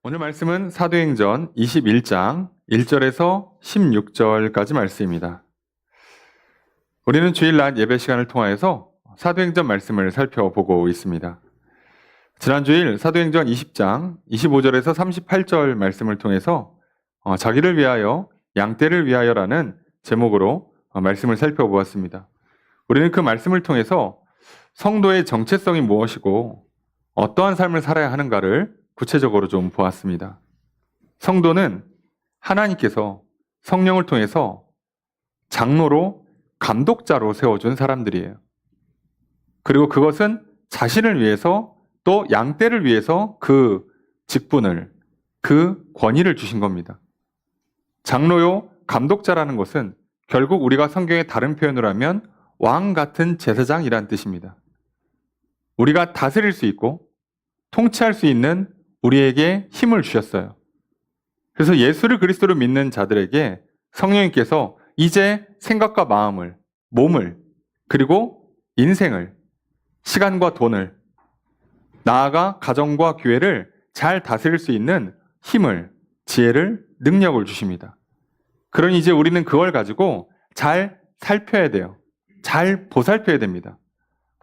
오늘 말씀은 사도행전 21장 1절에서 16절까지 말씀입니다. 우리는 주일날 예배 시간을 통하여서 사도행전 말씀을 살펴보고 있습니다. 지난 주일 사도행전 20장 25절에서 38절 말씀을 통해서 자기를 위하여 양떼를 위하여라는 제목으로 말씀을 살펴보았습니다. 우리는 그 말씀을 통해서 성도의 정체성이 무엇이고 어떠한 삶을 살아야 하는가를 구체적으로 좀 보았습니다. 성도는 하나님께서 성령을 통해서 장로로 감독자로 세워준 사람들이에요. 그리고 그것은 자신을 위해서 또 양떼를 위해서 그 직분을, 그 권위를 주신 겁니다. 장로요 감독자라는 것은 결국 우리가 성경의 다른 표현을 하면 왕 같은 제사장이란 뜻입니다. 우리가 다스릴 수 있고 통치할 수 있는 우리에게 힘을 주셨어요. 그래서 예수를 그리스도로 믿는 자들에게 성령님께서 이제 생각과 마음을, 몸을, 그리고 인생을, 시간과 돈을, 나아가 가정과 교회를 잘 다스릴 수 있는 힘을, 지혜를, 능력을 주십니다. 그러니 이제 우리는 그걸 가지고 잘 살펴야 돼요. 잘 보살펴야 됩니다.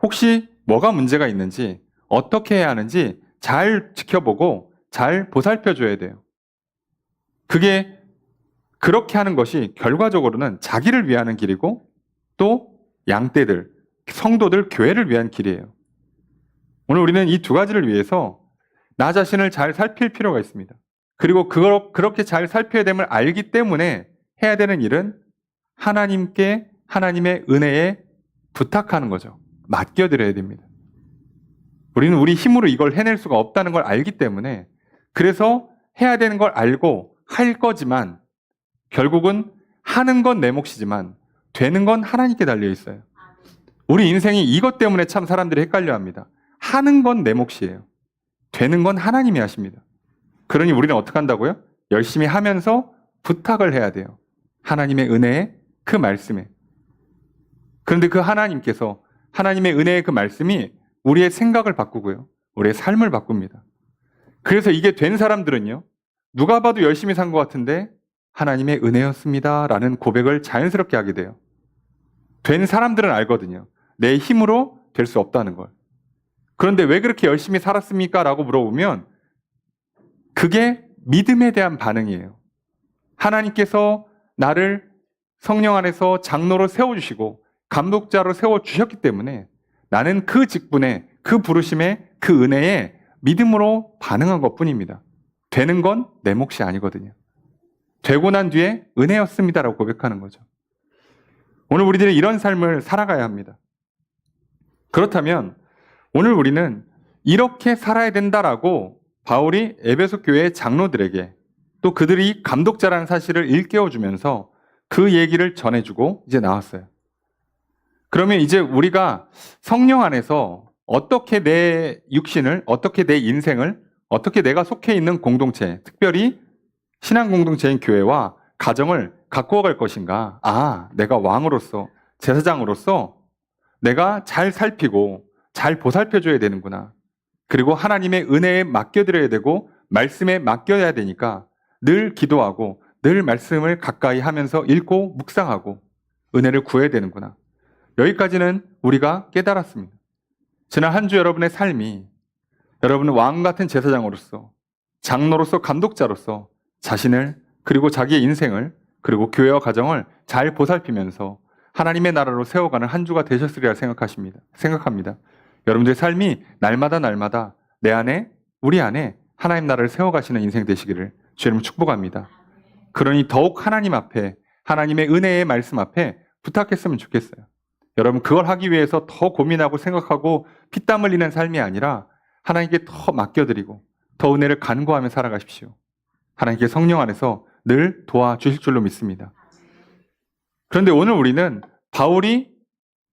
혹시 뭐가 문제가 있는지, 어떻게 해야 하는지 잘 지켜보고 잘 보살펴줘야 돼요. 그게 그렇게 하는 것이 결과적으로는 자기를 위하는 길이고 또 양떼들, 성도들, 교회를 위한 길이에요. 오늘 우리는 이 두 가지를 위해서 나 자신을 잘 살필 필요가 있습니다. 그리고 그렇게 잘 살펴야 됨을 알기 때문에 해야 되는 일은 하나님께 하나님의 은혜에 부탁하는 거죠. 맡겨드려야 됩니다. 우리는 우리 힘으로 이걸 해낼 수가 없다는 걸 알기 때문에 그래서 해야 되는 걸 알고 할 거지만 결국은 하는 건 내 몫이지만 되는 건 하나님께 달려 있어요. 우리 인생이 이것 때문에 참 사람들이 헷갈려 합니다. 하는 건 내 몫이에요. 되는 건 하나님이 하십니다. 그러니 우리는 어떻게 한다고요? 열심히 하면서 부탁을 해야 돼요. 하나님의 은혜에 그 말씀에. 그런데 그 하나님께서 하나님의 은혜의 그 말씀이 우리의 생각을 바꾸고요. 우리의 삶을 바꿉니다. 그래서 이게 된 사람들은요. 누가 봐도 열심히 산 것 같은데 하나님의 은혜였습니다. 라는 고백을 자연스럽게 하게 돼요. 된 사람들은 알거든요. 내 힘으로 될 수 없다는 걸. 그런데 왜 그렇게 열심히 살았습니까? 라고 물어보면 그게 믿음에 대한 반응이에요. 하나님께서 나를 성령 안에서 장로로 세워주시고 감독자로 세워주셨기 때문에 나는 그 직분에, 그 부르심에, 그 은혜에 믿음으로 반응한 것뿐입니다. 되는 건 내 몫이 아니거든요. 되고 난 뒤에 은혜였습니다라고 고백하는 거죠. 오늘 우리들이 이런 삶을 살아가야 합니다. 그렇다면 오늘 우리는 이렇게 살아야 된다라고 바울이 에베소 교회의 장로들에게 또 그들이 감독자라는 사실을 일깨워주면서 그 얘기를 전해주고 이제 나왔어요. 그러면 이제 우리가 성령 안에서 어떻게 내 육신을, 어떻게 내 인생을, 어떻게 내가 속해 있는 공동체, 특별히 신앙 공동체인 교회와 가정을 가꾸어 갈 것인가? 내가 왕으로서, 제사장으로서 내가 잘 살피고 잘 보살펴줘야 되는구나. 그리고 하나님의 은혜에 맡겨드려야 되고 말씀에 맡겨야 되니까 늘 기도하고 늘 말씀을 가까이 하면서 읽고 묵상하고 은혜를 구해야 되는구나. 여기까지는 우리가 깨달았습니다. 지난 한 주 여러분의 삶이 여러분은 왕 같은 제사장으로서 장로로서 감독자로서 자신을 그리고 자기의 인생을 그리고 교회와 가정을 잘 보살피면서 하나님의 나라로 세워가는 한 주가 되셨으리라 생각합니다. 여러분들의 삶이 날마다 내 안에 우리 안에 하나님 나라를 세워가시는 인생 되시기를 주님 축복합니다. 그러니 더욱 하나님 앞에 하나님의 은혜의 말씀 앞에 부탁했으면 좋겠어요. 여러분 그걸 하기 위해서 더 고민하고 생각하고 피땀 흘리는 삶이 아니라 하나님께 더 맡겨드리고 더 은혜를 간구하며 살아가십시오. 하나님께 성령 안에서 늘 도와주실 줄로 믿습니다. 그런데 오늘 우리는 바울이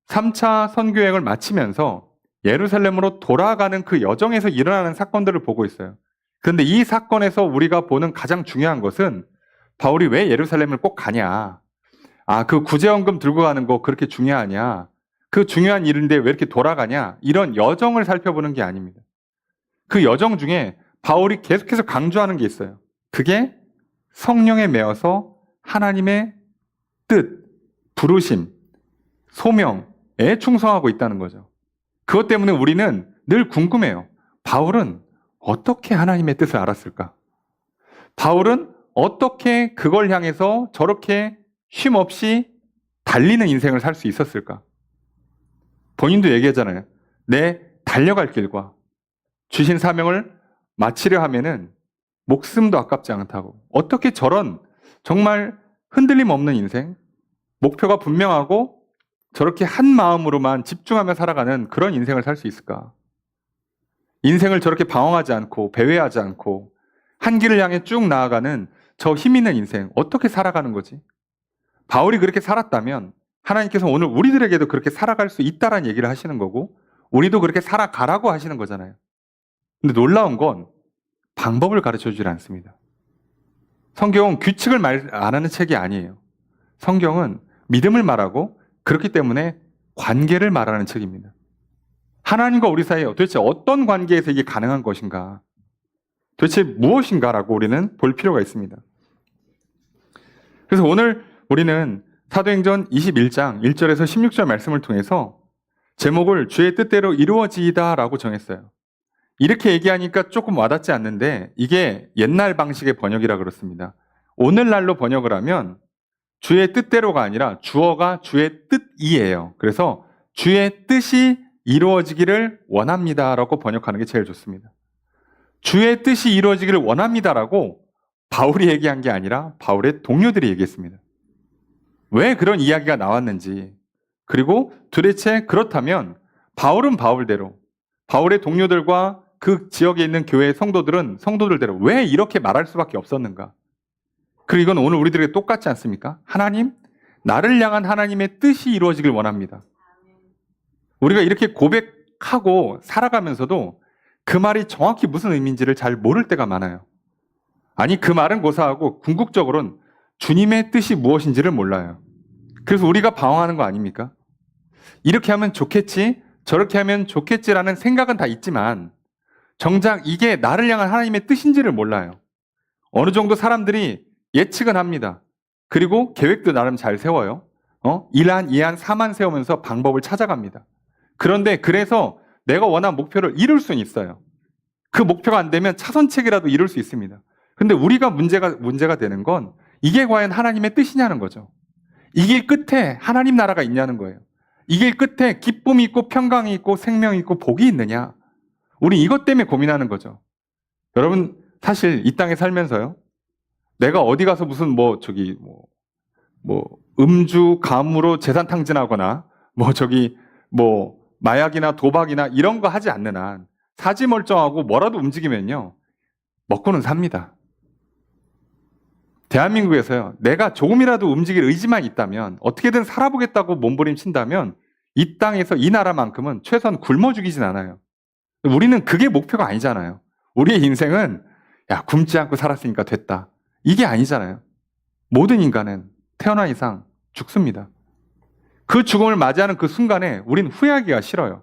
3차 선교여행을 마치면서 예루살렘으로 돌아가는 그 여정에서 일어나는 사건들을 보고 있어요. 그런데 이 사건에서 우리가 보는 가장 중요한 것은 바울이 왜 예루살렘을 꼭 가냐? 그 구제헌금 들고 가는 거 그렇게 중요하냐? 그 중요한 일인데 왜 이렇게 돌아가냐? 이런 여정을 살펴보는 게 아닙니다. 그 여정 중에 바울이 계속해서 강조하는 게 있어요. 그게 성령에 매어서 하나님의 뜻, 부르심, 소명에 충성하고 있다는 거죠. 그것 때문에 우리는 늘 궁금해요. 바울은 어떻게 하나님의 뜻을 알았을까? 바울은 어떻게 그걸 향해서 저렇게 쉼 없이 달리는 인생을 살 수 있었을까? 본인도 얘기하잖아요. 내 달려갈 길과 주신 사명을 마치려 하면은 목숨도 아깝지 않다고. 어떻게 저런 정말 흔들림 없는 인생, 목표가 분명하고 저렇게 한 마음으로만 집중하며 살아가는 그런 인생을 살 수 있을까? 인생을 저렇게 방황하지 않고 배회하지 않고 한 길을 향해 쭉 나아가는 저 힘 있는 인생 어떻게 살아가는 거지? 바울이 그렇게 살았다면 하나님께서 오늘 우리들에게도 그렇게 살아갈 수 있다라는 얘기를 하시는 거고 우리도 그렇게 살아가라고 하시는 거잖아요. 근데 놀라운 건 방법을 가르쳐 주질 않습니다. 성경은 규칙을 말 안 하는 책이 아니에요. 성경은 믿음을 말하고 그렇기 때문에 관계를 말하는 책입니다. 하나님과 우리 사이에 도대체 어떤 관계에서 이게 가능한 것인가? 도대체 무엇인가라고 우리는 볼 필요가 있습니다. 그래서 오늘 우리는 사도행전 21장 1절에서 16절 말씀을 통해서 제목을 주의 뜻대로 이루어지이다라고 정했어요. 이렇게 얘기하니까 조금 와닿지 않는데 이게 옛날 방식의 번역이라 그렇습니다. 오늘날로 번역을 하면 주의 뜻대로가 아니라 주어가 주의 뜻이에요. 그래서 주의 뜻이 이루어지기를 원합니다라고 번역하는 게 제일 좋습니다. 주의 뜻이 이루어지기를 원합니다라고 바울이 얘기한 게 아니라 바울의 동료들이 얘기했습니다. 왜 그런 이야기가 나왔는지, 그리고 도대체 그렇다면 바울은 바울대로, 바울의 동료들과 그 지역에 있는 교회의 성도들대로 왜 이렇게 말할 수밖에 없었는가? 그리고 이건 오늘 우리들에게 똑같지 않습니까? 하나님, 나를 향한 하나님의 뜻이 이루어지길 원합니다. 우리가 이렇게 고백하고 살아가면서도 그 말이 정확히 무슨 의미인지를 잘 모를 때가 많아요. 아니, 그 말은 고사하고 궁극적으로는 주님의 뜻이 무엇인지를 몰라요. 그래서 우리가 방황하는 거 아닙니까? 이렇게 하면 좋겠지, 저렇게 하면 좋겠지라는 생각은 다 있지만 정작 이게 나를 향한 하나님의 뜻인지를 몰라요. 어느 정도 사람들이 예측은 합니다. 그리고 계획도 나름 잘 세워요. 1안, 2안, 3안 세우면서 방법을 찾아갑니다. 그런데 그래서 내가 원하는 목표를 이룰 수는 있어요. 그 목표가 안 되면 차선책이라도 이룰 수 있습니다. 근데 우리가 문제가 되는 건 이게 과연 하나님의 뜻이냐는 거죠. 이 길 끝에 하나님 나라가 있냐는 거예요. 이 길 끝에 기쁨이 있고 평강이 있고 생명이 있고 복이 있느냐. 우리 이것 때문에 고민하는 거죠. 여러분, 사실 이 땅에 살면서요, 내가 어디 가서 무슨 음주, 감으로 재산 탕진하거나 마약이나 도박이나 이런 거 하지 않는 한 사지 멀쩡하고 뭐라도 움직이면요, 먹고는 삽니다. 대한민국에서요, 내가 조금이라도 움직일 의지만 있다면, 어떻게든 살아보겠다고 몸부림친다면 이 땅에서 이 나라만큼은 최소한 굶어 죽이진 않아요. 우리는 그게 목표가 아니잖아요. 우리의 인생은 굶지 않고 살았으니까 됐다, 이게 아니잖아요. 모든 인간은 태어난 이상 죽습니다. 그 죽음을 맞이하는 그 순간에 우리는 후회하기가 싫어요.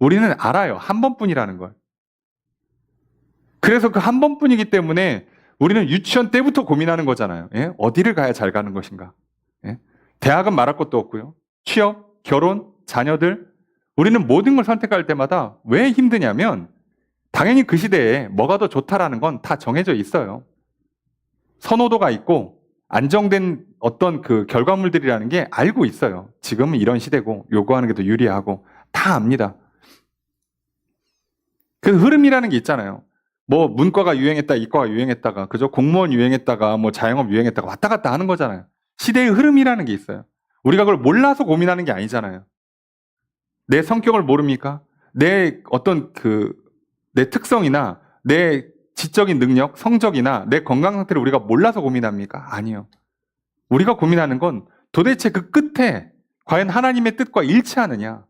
우리는 알아요. 한 번뿐이라는 걸. 그래서 그 한 번뿐이기 때문에 우리는 유치원 때부터 고민하는 거잖아요. 예? 어디를 가야 잘 가는 것인가? 예? 대학은 말할 것도 없고요. 취업, 결혼, 자녀들, 우리는 모든 걸 선택할 때마다 왜 힘드냐면 당연히 그 시대에 뭐가 더 좋다라는 건 다 정해져 있어요. 선호도가 있고 안정된 어떤 그 결과물들이라는 게 알고 있어요. 지금은 이런 시대고 요구하는 게 더 유리하고 다 압니다. 그 흐름이라는 게 있잖아요. 문과가 유행했다, 이과가 유행했다가, 그죠? 공무원 유행했다가, 자영업 유행했다가 왔다 갔다 하는 거잖아요. 시대의 흐름이라는 게 있어요. 우리가 그걸 몰라서 고민하는 게 아니잖아요. 내 성격을 모릅니까? 내 특성이나 내 지적인 능력, 성적이나 내 건강 상태를 우리가 몰라서 고민합니까? 아니요. 우리가 고민하는 건 도대체 그 끝에 과연 하나님의 뜻과 일치하느냐?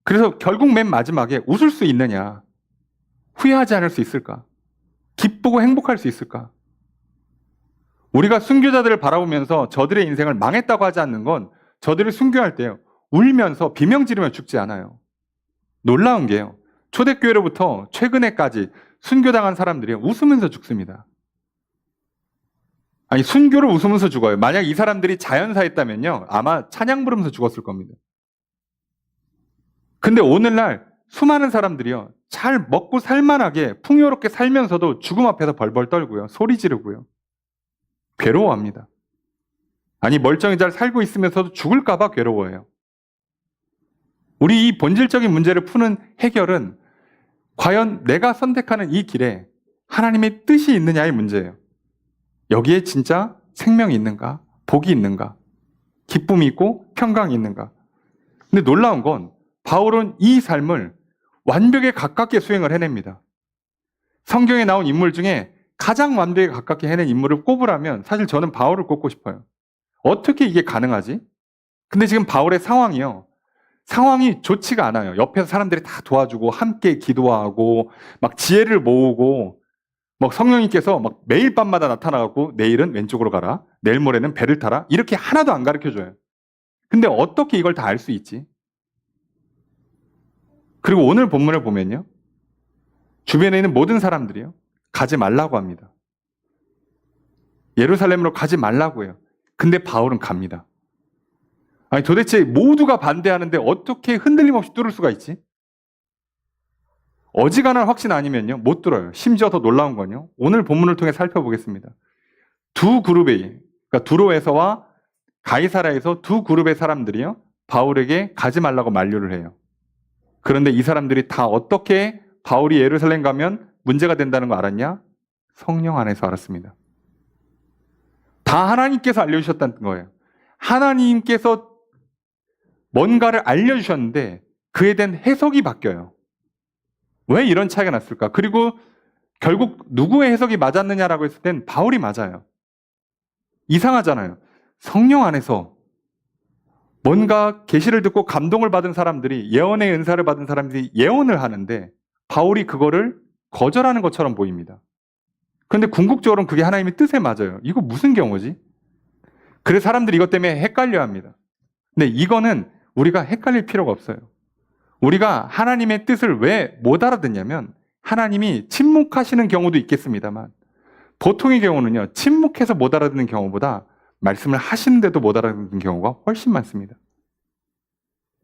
그래서 결국 맨 마지막에 웃을 수 있느냐? 후회하지 않을 수 있을까? 기쁘고 행복할 수 있을까? 우리가 순교자들을 바라보면서 저들의 인생을 망했다고 하지 않는 건 저들을 순교할 때요, 울면서 비명 지르며 죽지 않아요. 놀라운 게요, 초대교회로부터 최근에까지 순교당한 사람들이 웃으면서 죽습니다. 아니, 순교를 웃으면서 죽어요. 만약 이 사람들이 자연사했다면요, 아마 찬양 부르면서 죽었을 겁니다. 근데 오늘날 수많은 사람들이요, 잘 먹고 살만하게 풍요롭게 살면서도 죽음 앞에서 벌벌 떨고요, 소리 지르고요, 괴로워합니다. 아니, 멀쩡히 잘 살고 있으면서도 죽을까봐 괴로워해요. 우리 이 본질적인 문제를 푸는 해결은 과연 내가 선택하는 이 길에 하나님의 뜻이 있느냐의 문제예요. 여기에 진짜 생명이 있는가? 복이 있는가? 기쁨이 있고 평강이 있는가? 근데 놀라운 건 바울은 이 삶을 완벽에 가깝게 수행을 해냅니다. 성경에 나온 인물 중에 가장 완벽에 가깝게 해낸 인물을 꼽으라면 사실 저는 바울을 꼽고 싶어요. 어떻게 이게 가능하지? 근데 지금 바울의 상황이 좋지가 않아요. 옆에서 사람들이 다 도와주고 함께 기도하고 막 지혜를 모으고 막 성령님께서 막 매일 밤마다 나타나고 내일은 왼쪽으로 가라, 내일 모레는 배를 타라, 이렇게 하나도 안 가르쳐줘요. 근데 어떻게 이걸 다 알 수 있지? 그리고 오늘 본문을 보면요, 주변에 있는 모든 사람들이요, 가지 말라고 합니다. 예루살렘으로 가지 말라고 해요. 근데 바울은 갑니다. 아니, 도대체 모두가 반대하는데 어떻게 흔들림 없이 뚫을 수가 있지? 어지간한 확신 아니면요, 못 뚫어요. 심지어 더 놀라운 건요, 오늘 본문을 통해 살펴보겠습니다. 두 그룹의, 그러니까 두로에서와 가이사라에서 두 그룹의 사람들이요, 바울에게 가지 말라고 만류를 해요. 그런데 이 사람들이 다 어떻게 바울이 예루살렘 가면 문제가 된다는 거 알았냐? 성령 안에서 알았습니다. 다 하나님께서 알려주셨다는 거예요. 하나님께서 뭔가를 알려주셨는데 그에 대한 해석이 바뀌어요. 왜 이런 차이가 났을까? 그리고 결국 누구의 해석이 맞았느냐라고 했을 땐 바울이 맞아요. 이상하잖아요. 성령 안에서 뭔가 계시를 듣고 감동을 받은 사람들이, 예언의 은사를 받은 사람들이 예언을 하는데 바울이 그거를 거절하는 것처럼 보입니다. 그런데 궁극적으로는 그게 하나님의 뜻에 맞아요. 이거 무슨 경우지? 그래서 사람들이 이것 때문에 헷갈려합니다. 근데 이거는 우리가 헷갈릴 필요가 없어요. 우리가 하나님의 뜻을 왜 못 알아듣냐면 하나님이 침묵하시는 경우도 있겠습니다만 보통의 경우는요, 침묵해서 못 알아듣는 경우보다 말씀을 하시는데도 못 알아듣는 경우가 훨씬 많습니다.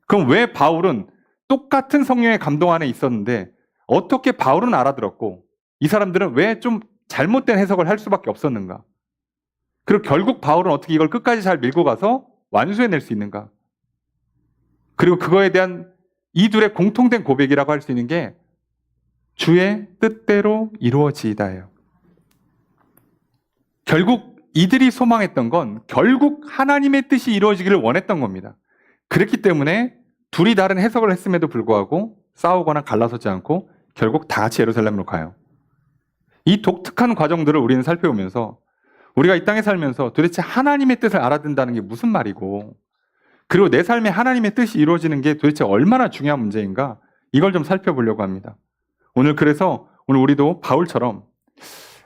그럼 왜 바울은 똑같은 성령의 감동 안에 있었는데 어떻게 바울은 알아들었고 이 사람들은 왜 좀 잘못된 해석을 할 수밖에 없었는가? 그리고 결국 바울은 어떻게 이걸 끝까지 잘 밀고 가서 완수해낼 수 있는가? 그리고 그거에 대한 이 둘의 공통된 고백이라고 할 수 있는 게 주의 뜻대로 이루어지이다예요. 결국 이들이 소망했던 건 결국 하나님의 뜻이 이루어지기를 원했던 겁니다. 그랬기 때문에 둘이 다른 해석을 했음에도 불구하고 싸우거나 갈라서지 않고 결국 다 같이 예루살렘으로 가요. 이 독특한 과정들을 우리는 살펴보면서 우리가 이 땅에 살면서 도대체 하나님의 뜻을 알아듣는다는 게 무슨 말이고, 그리고 내 삶에 하나님의 뜻이 이루어지는 게 도대체 얼마나 중요한 문제인가, 이걸 좀 살펴보려고 합니다. 오늘 우리도 바울처럼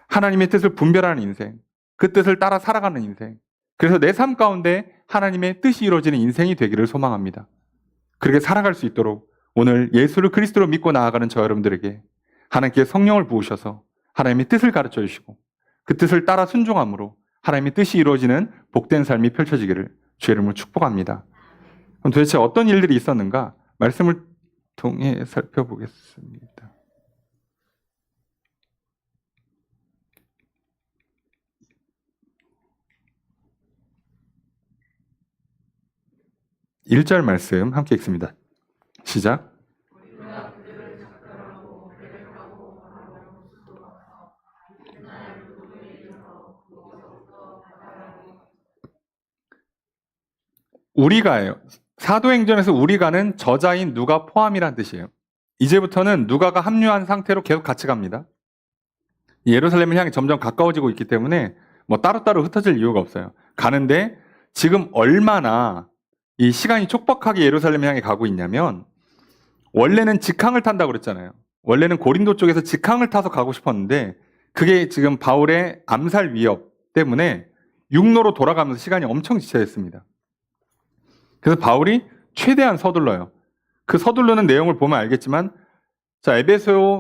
하나님의 뜻을 분별하는 인생, 그 뜻을 따라 살아가는 인생, 그래서 내 삶 가운데 하나님의 뜻이 이루어지는 인생이 되기를 소망합니다. 그렇게 살아갈 수 있도록 오늘 예수를 그리스도로 믿고 나아가는 저 여러분들에게 하나님께 성령을 부으셔서 하나님의 뜻을 가르쳐 주시고 그 뜻을 따라 순종함으로 하나님의 뜻이 이루어지는 복된 삶이 펼쳐지기를 주의 이름으로 축복합니다. 그럼 도대체 어떤 일들이 있었는가? 말씀을 통해 살펴보겠습니다. 1절 말씀 함께 읽습니다. 시작. 우리가예요. 사도행전에서 우리가는 저자인 누가 포함이란 뜻이에요. 이제부터는 누가가 합류한 상태로 계속 같이 갑니다. 예루살렘을 향해 점점 가까워지고 있기 때문에 뭐 따로따로 흩어질 이유가 없어요. 가는데 지금 얼마나 이 시간이 촉박하게 예루살렘을 향해 가고 있냐면, 원래는 직항을 탄다고 그랬잖아요. 원래는 고린도 쪽에서 직항을 타서 가고 싶었는데 그게 지금 바울의 암살 위협 때문에 육로로 돌아가면서 시간이 엄청 지체됐습니다. 그래서 바울이 최대한 서둘러요. 그 서두르는 내용을 보면 알겠지만, 자,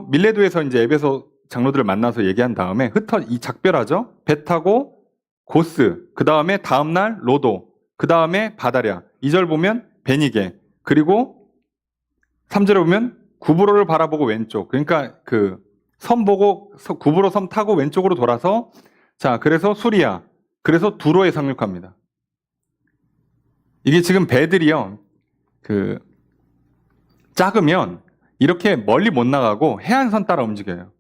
밀레도에서 이제 에베소 장로들을 만나서 얘기한 다음에 이 작별하죠. 배 타고 고스, 그 다음에 다음날 로도, 그 다음에 바다랴. 2절 보면 베니게, 그리고 3절에 보면 구브로를 바라보고 왼쪽. 그러니까 그 섬 보고 구브로 섬 타고 왼쪽으로 돌아서 자, 그래서 수리아, 그래서 두로에 상륙합니다. 이게 지금 배들이요, 그 작으면 이렇게 멀리 못 나가고 해안선 따라 움직여요.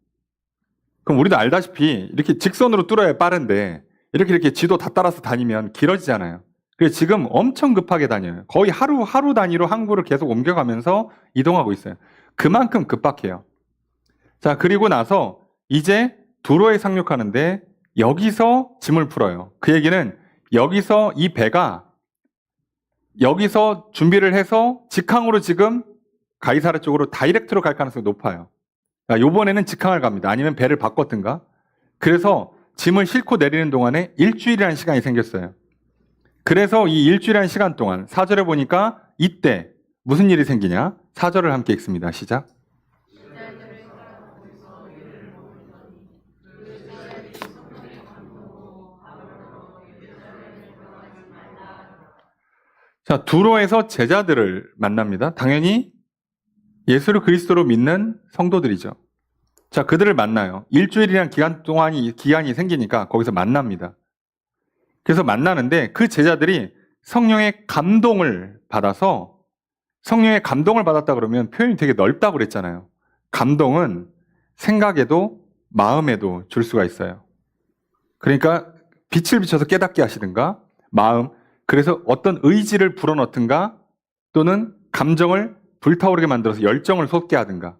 그럼 우리도 알다시피 이렇게 직선으로 뚫어야 빠른데 이렇게 지도 다 따라서 다니면 길어지잖아요. 그래서 지금 엄청 급하게 다녀요. 거의 하루 단위로 항구를 계속 옮겨가면서 이동하고 있어요. 그만큼 급박해요. 자, 그리고 나서 이제 두로에 상륙하는데 여기서 짐을 풀어요. 그 얘기는 여기서 이 배가 여기서 준비를 해서 직항으로 지금 가이사르 쪽으로 다이렉트로 갈 가능성이 높아요. 요번에는 직항을 갑니다. 아니면 배를 바꿨든가. 그래서 짐을 싣고 내리는 동안에 일주일이라는 시간이 생겼어요. 그래서 이 일주일이라는 시간 동안 4절에 보니까 이때 무슨 일이 생기냐? 4절을 함께 읽습니다. 시작. 자, 두로에서 제자들을 만납니다. 당연히 예수를 그리스도로 믿는 성도들이죠. 자, 그들을 만나요. 일주일이라는 기간이 생기니까 거기서 만납니다. 그래서 만나는데 그 제자들이 성령의 감동을 받아서, 성령의 감동을 받았다 그러면 표현이 되게 넓다고 그랬잖아요. 감동은 생각에도 마음에도 줄 수가 있어요. 그러니까 빛을 비춰서 깨닫게 하시든가, 마음, 그래서 어떤 의지를 불어넣든가, 또는 감정을 불타오르게 만들어서 열정을 솟게 하든가,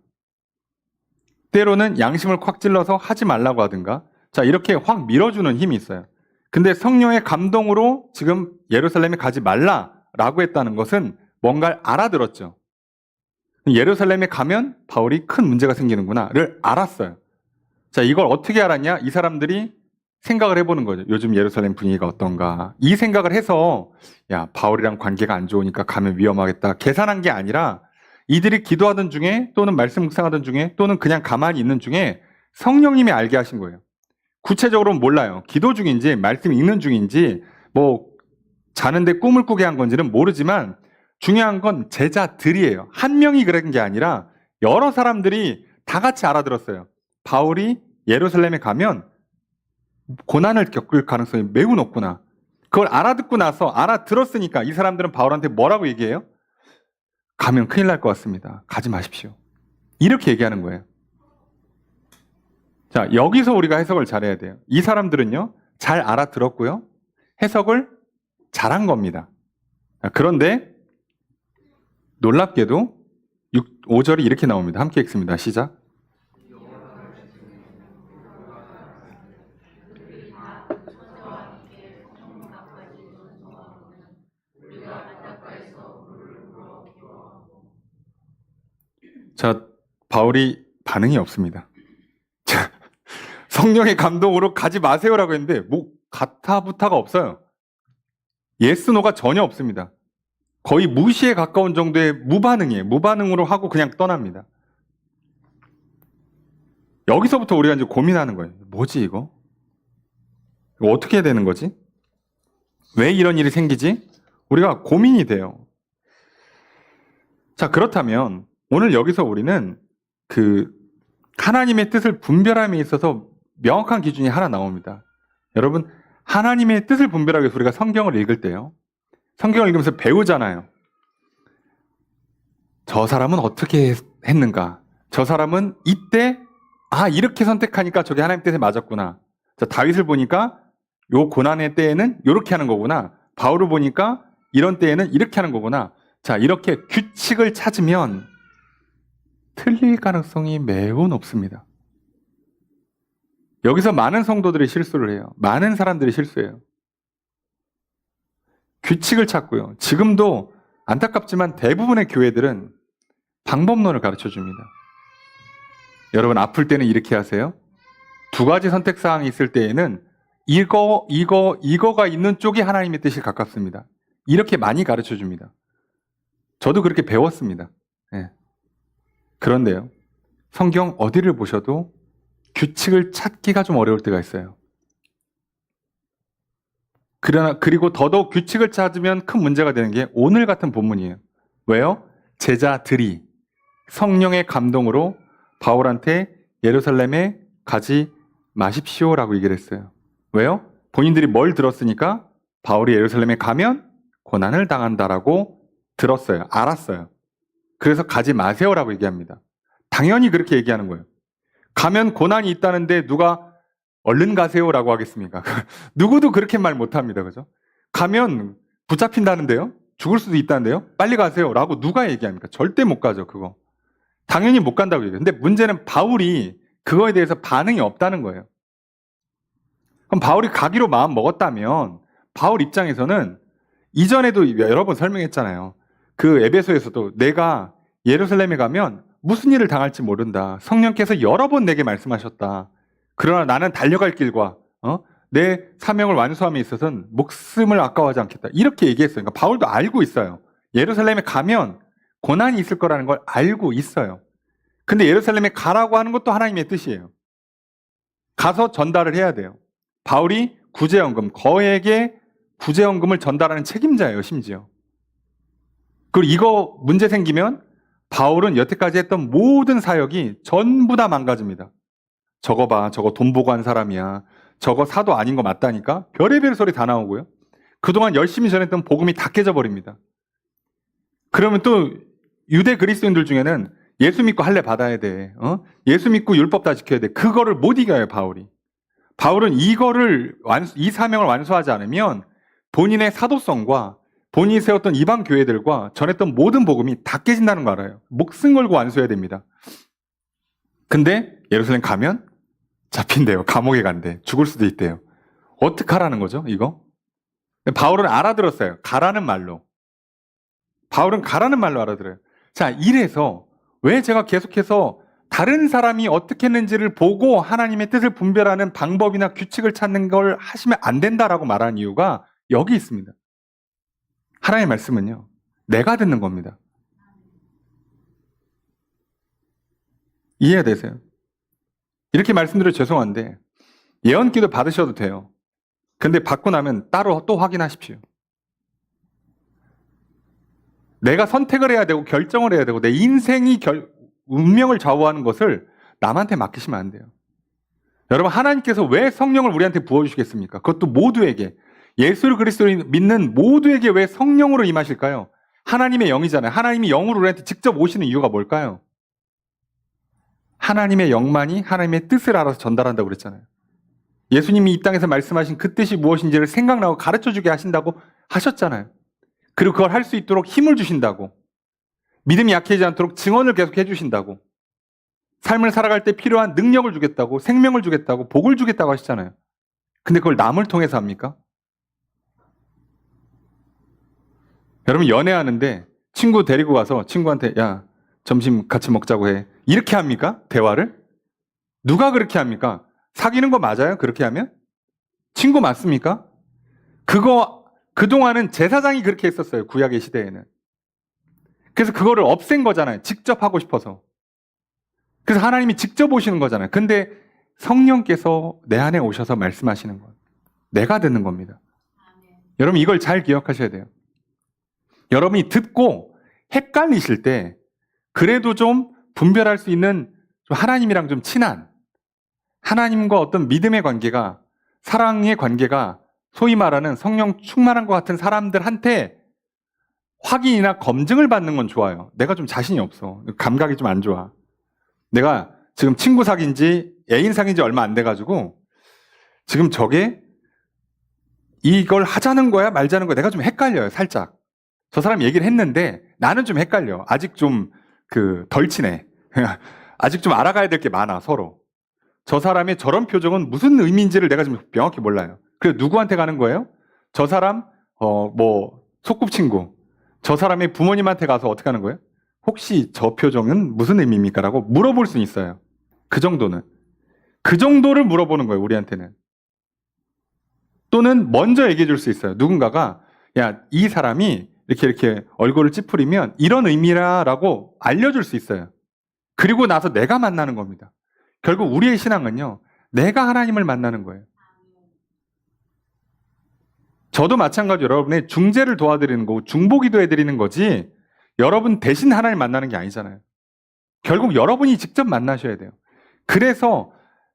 때로는 양심을 콱 찔러서 하지 말라고 하든가, 자, 이렇게 확 밀어주는 힘이 있어요. 근데 성령의 감동으로 지금 예루살렘에 가지 말라라고 했다는 것은 뭔가를 알아들었죠. 예루살렘에 가면 바울이 큰 문제가 생기는구나를 알았어요. 자, 이걸 어떻게 알았냐? 이 사람들이 생각을 해보는 거죠. 요즘 예루살렘 분위기가 어떤가. 이 생각을 해서 야, 바울이랑 관계가 안 좋으니까 가면 위험하겠다. 계산한 게 아니라 이들이 기도하던 중에, 또는 말씀 묵상하던 중에, 또는 그냥 가만히 있는 중에 성령님이 알게 하신 거예요. 구체적으로는 몰라요. 기도 중인지 말씀 읽는 중인지 뭐 자는데 꿈을 꾸게 한 건지는 모르지만 중요한 건 제자들이에요. 한 명이 그런 게 아니라 여러 사람들이 다 같이 알아들었어요. 바울이 예루살렘에 가면 고난을 겪을 가능성이 매우 높구나. 그걸 알아듣고 나서 알아들었으니까 이 사람들은 바울한테 뭐라고 얘기해요? 가면 큰일 날 것 같습니다. 가지 마십시오. 이렇게 얘기하는 거예요. 자, 여기서 우리가 해석을 잘해야 돼요. 이 사람들은요, 잘 알아들었고요, 해석을 잘한 겁니다. 그런데 놀랍게도 5절이 이렇게 나옵니다. 함께 읽습니다. 시작. 자, 바울이 반응이 없습니다. 자, 성령의 감동으로 가지 마세요라고 했는데 뭐 가타부타가 없어요. 예스 노가 전혀 없습니다. 거의 무시에 가까운 정도의 무반응이에요. 무반응으로 하고 그냥 떠납니다. 여기서부터 우리가 이제 고민하는 거예요. 뭐지 이거? 이거 어떻게 해야 되는 거지? 왜 이런 일이 생기지? 우리가 고민이 돼요. 자, 그렇다면 오늘 여기서 우리는 그 하나님의 뜻을 분별함에 있어서 명확한 기준이 하나 나옵니다. 여러분, 하나님의 뜻을 분별하기 위해서 우리가 성경을 읽을 때요, 성경을 읽으면서 배우잖아요. 저 사람은 어떻게 했는가? 저 사람은 이때 이렇게 선택하니까 저게 하나님 뜻에 맞았구나. 자, 다윗을 보니까 요 고난의 때에는 이렇게 하는 거구나. 바울을 보니까 이런 때에는 이렇게 하는 거구나. 자, 이렇게 규칙을 찾으면 틀릴 가능성이 매우 높습니다. 여기서 많은 성도들이 실수를 해요. 많은 사람들이 실수해요. 규칙을 찾고요. 지금도 안타깝지만 대부분의 교회들은 방법론을 가르쳐 줍니다. 여러분, 아플 때는 이렇게 하세요. 두 가지 선택사항이 있을 때에는 이거가 있는 쪽이 하나님의 뜻이 가깝습니다. 이렇게 많이 가르쳐 줍니다. 저도 그렇게 배웠습니다. 네. 그런데요, 성경 어디를 보셔도 규칙을 찾기가 좀 어려울 때가 있어요. 그리고 더더욱 규칙을 찾으면 큰 문제가 되는 게 오늘 같은 본문이에요. 왜요? 제자들이 성령의 감동으로 바울한테 예루살렘에 가지 마십시오라고 얘기를 했어요. 왜요? 본인들이 뭘 들었으니까 바울이 예루살렘에 가면 고난을 당한다라고 들었어요. 알았어요. 그래서 가지 마세요라고 얘기합니다. 당연히 그렇게 얘기하는 거예요. 가면 고난이 있다는데 누가 얼른 가세요라고 하겠습니까? 누구도 그렇게 말 못합니다. 그죠? 가면 붙잡힌다는데요? 죽을 수도 있다는데요? 빨리 가세요라고 누가 얘기합니까? 절대 못 가죠, 그거. 당연히 못 간다고 얘기해요. 근데 문제는 바울이 그거에 대해서 반응이 없다는 거예요. 그럼 바울이 가기로 마음 먹었다면 바울 입장에서는 이전에도 여러 번 설명했잖아요. 그 에베소에서도 내가 예루살렘에 가면 무슨 일을 당할지 모른다. 성령께서 여러 번 내게 말씀하셨다. 그러나 나는 달려갈 길과 내 사명을 완수함에 있어서는 목숨을 아까워하지 않겠다. 이렇게 얘기했어요. 그러니까 바울도 알고 있어요. 예루살렘에 가면 고난이 있을 거라는 걸 알고 있어요. 근데 예루살렘에 가라고 하는 것도 하나님의 뜻이에요. 가서 전달을 해야 돼요. 바울이 구제연금, 거액의 구제연금을 전달하는 책임자예요, 심지어. 그리고 이거 문제 생기면 바울은 여태까지 했던 모든 사역이 전부 다 망가집니다. 저거 봐, 저거 돈 보고 한 사람이야. 저거 사도 아닌 거 맞다니까? 별의별 소리 다 나오고요. 그동안 열심히 전했던 복음이 다 깨져버립니다. 그러면 또 유대 그리스도인들 중에는 예수 믿고 할례 받아야 돼. 예수 믿고 율법 다 지켜야 돼. 그거를 못 이겨요, 바울이. 바울은 이 사명을 완수하지 않으면 본인의 사도성과 본인이 세웠던 이방 교회들과 전했던 모든 복음이 다 깨진다는 거 알아요. 목숨 걸고 완수해야 됩니다. 근데 예루살렘 가면 잡힌대요. 감옥에 간대. 죽을 수도 있대요. 어떡하라는 거죠, 이거? 바울은 알아들었어요. 가라는 말로. 바울은 가라는 말로 알아들어요. 자, 이래서 왜 제가 계속해서 다른 사람이 어떻게 했는지를 보고 하나님의 뜻을 분별하는 방법이나 규칙을 찾는 걸 하시면 안 된다라고 말하는 이유가 여기 있습니다. 하나님의 말씀은요, 내가 듣는 겁니다. 이해되세요? 이렇게 말씀드려 죄송한데 예언기도 받으셔도 돼요. 근데 받고 나면 따로 또 확인하십시오. 내가 선택을 해야 되고 결정을 해야 되고 내 인생이 운명을 좌우하는 것을 남한테 맡기시면 안 돼요. 여러분, 하나님께서 왜 성령을 우리한테 부어주시겠습니까? 그것도 모두에게. 예수 그리스도를 믿는 모두에게 왜 성령으로 임하실까요? 하나님의 영이잖아요. 하나님이 영으로 우리한테 직접 오시는 이유가 뭘까요? 하나님의 영만이 하나님의 뜻을 알아서 전달한다고 그랬잖아요. 예수님이 이 땅에서 말씀하신 그 뜻이 무엇인지를 생각나고 가르쳐주게 하신다고 하셨잖아요. 그리고 그걸 할 수 있도록 힘을 주신다고. 믿음이 약해지지 않도록 증언을 계속 해주신다고. 삶을 살아갈 때 필요한 능력을 주겠다고, 생명을 주겠다고, 복을 주겠다고 하시잖아요. 근데 그걸 남을 통해서 합니까? 여러분, 연애하는데 친구 데리고 가서 친구한테 야, 점심 같이 먹자고 해. 이렇게 합니까? 대화를? 누가 그렇게 합니까? 사귀는 거 맞아요? 그렇게 하면? 친구 맞습니까? 그동안은 제사장이 그렇게 했었어요. 구약의 시대에는. 그래서 그거를 없앤 거잖아요. 직접 하고 싶어서. 그래서 하나님이 직접 오시는 거잖아요. 근데 성령께서 내 안에 오셔서 말씀하시는 것. 내가 듣는 겁니다. 여러분, 이걸 잘 기억하셔야 돼요. 여러분이 듣고 헷갈리실 때 그래도 좀 분별할 수 있는 하나님이랑 좀 친한, 하나님과 어떤 믿음의 관계가, 사랑의 관계가 소위 말하는 성령 충만한 것 같은 사람들한테 확인이나 검증을 받는 건 좋아요. 내가 좀 자신이 없어. 감각이 좀 안 좋아. 내가 지금 친구 사귄 지, 애인 사귄 지 얼마 안 돼가지고 지금 저게 이걸 하자는 거야 말자는 거야 내가 좀 헷갈려요. 살짝. 저 사람 얘기를 했는데 나는 좀 헷갈려. 아직 좀 덜 친해. 아직 좀 알아가야 될 게 많아, 서로. 저 사람의 저런 표정은 무슨 의미인지를 내가 좀 명확히 몰라요. 그래서 누구한테 가는 거예요? 저 사람 소꿉친구, 저 사람의 부모님한테 가서 어떻게 하는 거예요? 혹시 저 표정은 무슨 의미입니까? 라고 물어볼 수는 있어요. 그 정도는. 그 정도를 물어보는 거예요, 우리한테는. 또는 먼저 얘기해 줄 수 있어요. 누군가가 야, 이 사람이 이렇게 얼굴을 찌푸리면 이런 의미라라고 알려줄 수 있어요. 그리고 나서 내가 만나는 겁니다. 결국 우리의 신앙은요, 내가 하나님을 만나는 거예요. 저도 마찬가지로 여러분의 중재를 도와드리는 거고 중보기도 해드리는 거지 여러분 대신 하나님 만나는 게 아니잖아요. 결국 여러분이 직접 만나셔야 돼요. 그래서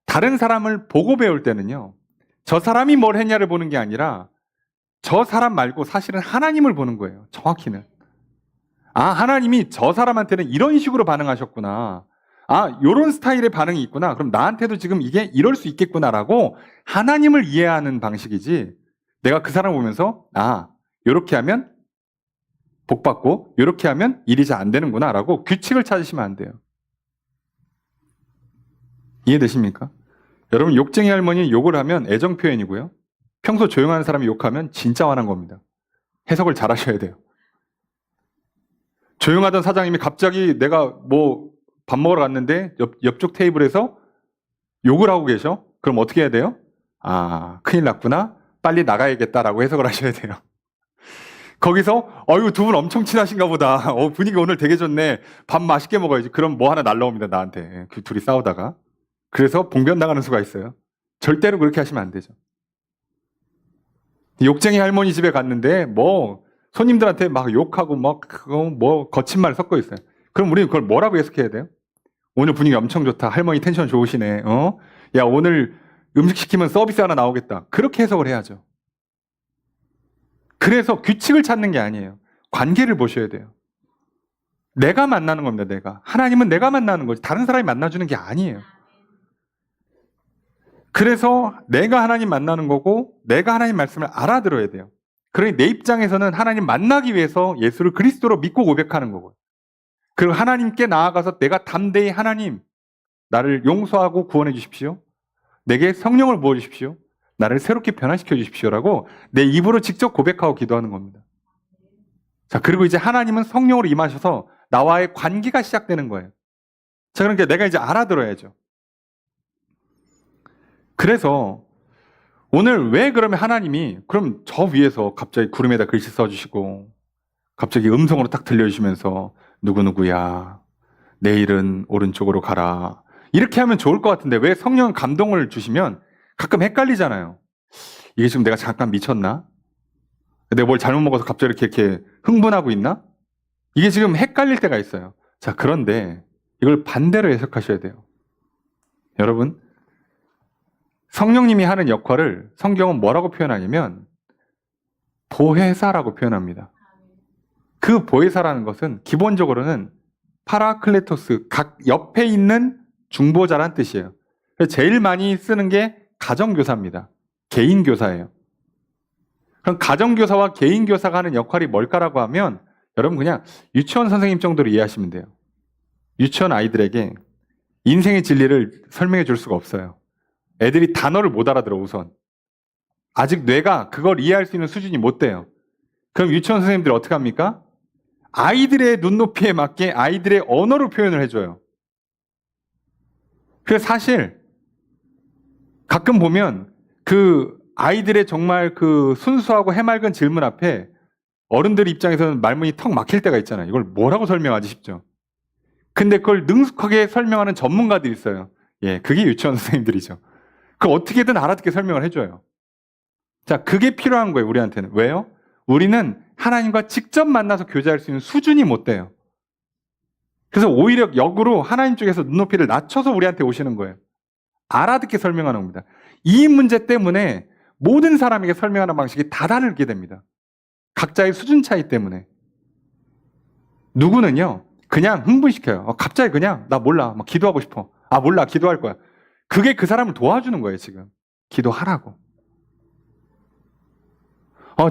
다른 사람을 보고 배울 때는요, 저 사람이 뭘 했냐를 보는 게 아니라 저 사람 말고 사실은 하나님을 보는 거예요. 정확히는. 아, 하나님이 저 사람한테는 이런 식으로 반응하셨구나. 아, 요런 스타일의 반응이 있구나. 그럼 나한테도 지금 이게 이럴 수 있겠구나라고 하나님을 이해하는 방식이지, 내가 그 사람 보면서 아, 요렇게 하면 복 받고 요렇게 하면 일이 잘 안 되는구나 라고 규칙을 찾으시면 안 돼요. 이해되십니까? 여러분, 욕쟁이 할머니 욕을 하면 애정 표현이고요. 평소 조용한 사람이 욕하면 진짜 화난 겁니다. 해석을 잘 하셔야 돼요. 조용하던 사장님이 갑자기 내가 뭐 밥 먹으러 갔는데 옆쪽 테이블에서 욕을 하고 계셔? 그럼 어떻게 해야 돼요? 아, 큰일 났구나. 빨리 나가야겠다라고 해석을 하셔야 돼요. 거기서 어유 두 분 엄청 친하신가 보다. 분위기 오늘 되게 좋네. 밥 맛있게 먹어야지. 그럼 뭐 하나 날라옵니다, 나한테. 그 둘이 싸우다가. 그래서 봉변 나가는 수가 있어요. 절대로 그렇게 하시면 안 되죠. 욕쟁이 할머니 집에 갔는데 뭐 손님들한테 막 욕하고 막 그거 뭐 거친 말 섞어 있어요. 그럼 우리는 그걸 뭐라고 해석해야 돼요? 오늘 분위기 엄청 좋다. 할머니 텐션 좋으시네. 야, 오늘 음식 시키면 서비스 하나 나오겠다. 그렇게 해석을 해야죠. 그래서 규칙을 찾는 게 아니에요. 관계를 보셔야 돼요. 내가 만나는 겁니다, 내가. 하나님은 내가 만나는 거지. 다른 사람이 만나주는 게 아니에요. 그래서 내가 하나님 만나는 거고, 내가 하나님 말씀을 알아들어야 돼요. 그러니 내 입장에서는 하나님 만나기 위해서 예수를 그리스도로 믿고 고백하는 거고요. 그리고 하나님께 나아가서 내가 담대히 하나님, 나를 용서하고 구원해 주십시오. 내게 성령을 부어주십시오. 나를 새롭게 변화시켜 주십시오라고 내 입으로 직접 고백하고 기도하는 겁니다. 자, 그리고 이제 하나님은 성령으로 임하셔서 나와의 관계가 시작되는 거예요. 자, 그러니까 내가 이제 알아들어야죠. 그래서 오늘 왜 그러면 하나님이 그럼 저 위에서 갑자기 구름에다 글씨 써주시고 갑자기 음성으로 딱 들려주시면서 누구누구야, 내일은 오른쪽으로 가라, 이렇게 하면 좋을 것 같은데 왜 성령은 감동을 주시면 가끔 헷갈리잖아요. 이게 지금 내가 잠깐 미쳤나? 내가 뭘 잘못 먹어서 갑자기 이렇게 흥분하고 있나? 이게 지금 헷갈릴 때가 있어요. 자, 그런데 이걸 반대로 해석하셔야 돼요. 여러분, 성령님이 하는 역할을 성경은 뭐라고 표현하냐면 보혜사라고 표현합니다. 그 보혜사라는 것은 기본적으로는 파라클레토스, 각 옆에 있는 중보자란 뜻이에요. 제일 많이 쓰는 게 가정교사입니다. 개인교사예요. 그럼 가정교사와 개인교사가 하는 역할이 뭘까라고 하면 여러분 그냥 유치원 선생님 정도로 이해하시면 돼요. 유치원 아이들에게 인생의 진리를 설명해 줄 수가 없어요. 애들이 단어를 못 알아들어 우선. 아직 뇌가 그걸 이해할 수 있는 수준이 못 돼요. 그럼 유치원 선생님들이 어떻게 합니까? 아이들의 눈높이에 맞게 아이들의 언어로 표현을 해줘요. 그래서 사실 가끔 보면 그 아이들의 정말 그 순수하고 해맑은 질문 앞에 어른들 입장에서는 말문이 턱 막힐 때가 있잖아요. 이걸 뭐라고 설명하지 싶죠. 근데 그걸 능숙하게 설명하는 전문가들이 있어요. 예, 그게 유치원 선생님들이죠. 그걸 어떻게든 알아듣게 설명을 해줘요. 자, 그게 필요한 거예요, 우리한테는. 왜요? 우리는 하나님과 직접 만나서 교제할 수 있는 수준이 못 돼요. 그래서 오히려 역으로 하나님 쪽에서 눈높이를 낮춰서 우리한테 오시는 거예요. 알아듣게 설명하는 겁니다. 이 문제 때문에 모든 사람에게 설명하는 방식이 다 다르게 됩니다. 각자의 수준 차이 때문에. 누구는요, 그냥 흥분시켜요. 갑자기 그냥, 나 몰라. 막 기도하고 싶어. 아, 몰라. 기도할 거야. 그게 그 사람을 도와주는 거예요, 지금. 기도하라고.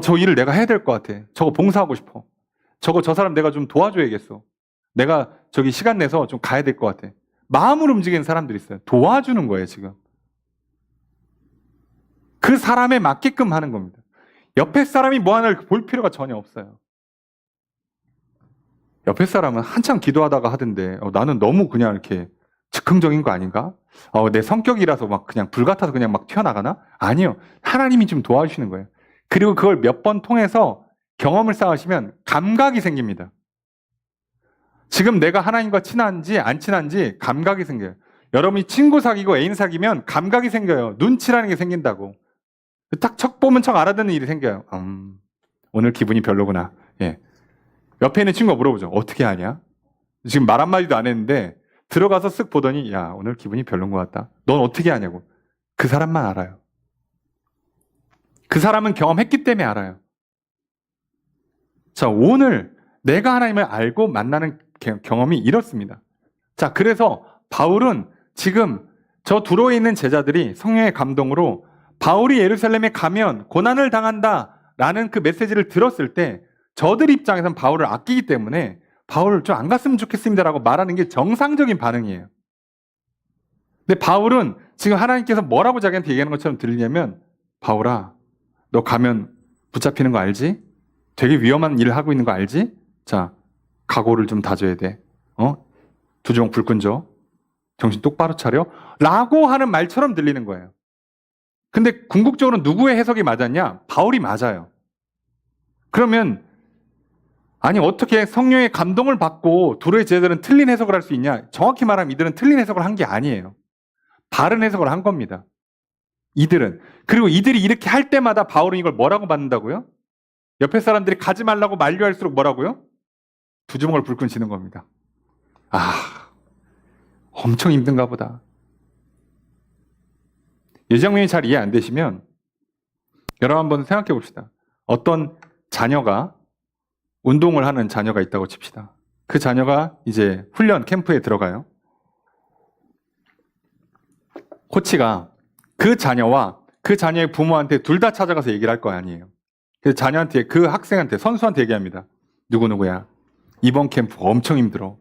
저 일을 내가 해야 될 것 같아. 저거 봉사하고 싶어. 저 사람 내가 좀 도와줘야겠어. 내가 저기 시간 내서 좀 가야 될 것 같아. 마음으로 움직이는 사람들이 있어요. 도와주는 거예요, 지금. 그 사람에 맞게끔 하는 겁니다. 옆에 사람이 뭐 하나를 볼 필요가 전혀 없어요. 옆에 사람은 한참 기도하다가 하던데 나는 너무 그냥 이렇게 즉흥적인 거 아닌가? 내 성격이라서 막 그냥 불같아서 그냥 막 튀어나가나? 아니요. 하나님이 좀 도와주시는 거예요. 그리고 그걸 몇 번 통해서 경험을 쌓으시면 감각이 생깁니다. 지금 내가 하나님과 친한지 안 친한지 감각이 생겨요. 여러분이 친구 사귀고 애인 사귀면 감각이 생겨요. 눈치라는 게 생긴다고. 딱 척 보면 척 알아듣는 일이 생겨요. 오늘 기분이 별로구나. 예. 옆에 있는 친구가 물어보죠. 어떻게 아냐? 지금 말 한마디도 안 했는데 들어가서 쓱 보더니 야, 오늘 기분이 별론 것 같다. 넌 어떻게 아냐고. 그 사람만 알아요. 그 사람은 경험했기 때문에 알아요. 자, 오늘 내가 하나님을 알고 만나는 경험이 이렇습니다. 자, 그래서 바울은 지금 저 두로에 있는 제자들이 성령의 감동으로 바울이 예루살렘에 가면 고난을 당한다라는 그 메시지를 들었을 때 저들 입장에선 바울을 아끼기 때문에 바울을 좀 안 갔으면 좋겠습니다라고 말하는 게 정상적인 반응이에요. 근데 바울은 지금 하나님께서 뭐라고 자기한테 얘기하는 것처럼 들리냐면 바울아, 너 가면 붙잡히는 거 알지? 되게 위험한 일을 하고 있는 거 알지? 자, 각오를 좀 다져야 돼. 두 주먹 불 끈져. 정신 똑바로 차려. 라고 하는 말처럼 들리는 거예요. 근데 궁극적으로 누구의 해석이 맞았냐? 바울이 맞아요. 그러면 아니 어떻게 성령의 감동을 받고 두로의 제자들은 틀린 해석을 할 수 있냐? 정확히 말하면 이들은 틀린 해석을 한 게 아니에요. 바른 해석을 한 겁니다. 이들은. 그리고 이들이 이렇게 할 때마다 바울은 이걸 뭐라고 받는다고요? 옆에 사람들이 가지 말라고 만류할수록 뭐라고요? 두 주먹을 불끈 쥐는 겁니다. 엄청 힘든가 보다. 이 장면이 잘 이해 안 되시면 여러분 한번 생각해 봅시다. 어떤 자녀가 운동을 하는 자녀가 있다고 칩시다. 그 자녀가 이제 훈련 캠프에 들어가요. 코치가 그 자녀와 그 자녀의 부모한테 둘 다 찾아가서 얘기를 할 거 아니에요. 그래서 자녀한테, 그 학생한테, 선수한테 얘기합니다. 누구누구야. 이번 캠프 엄청 힘들어.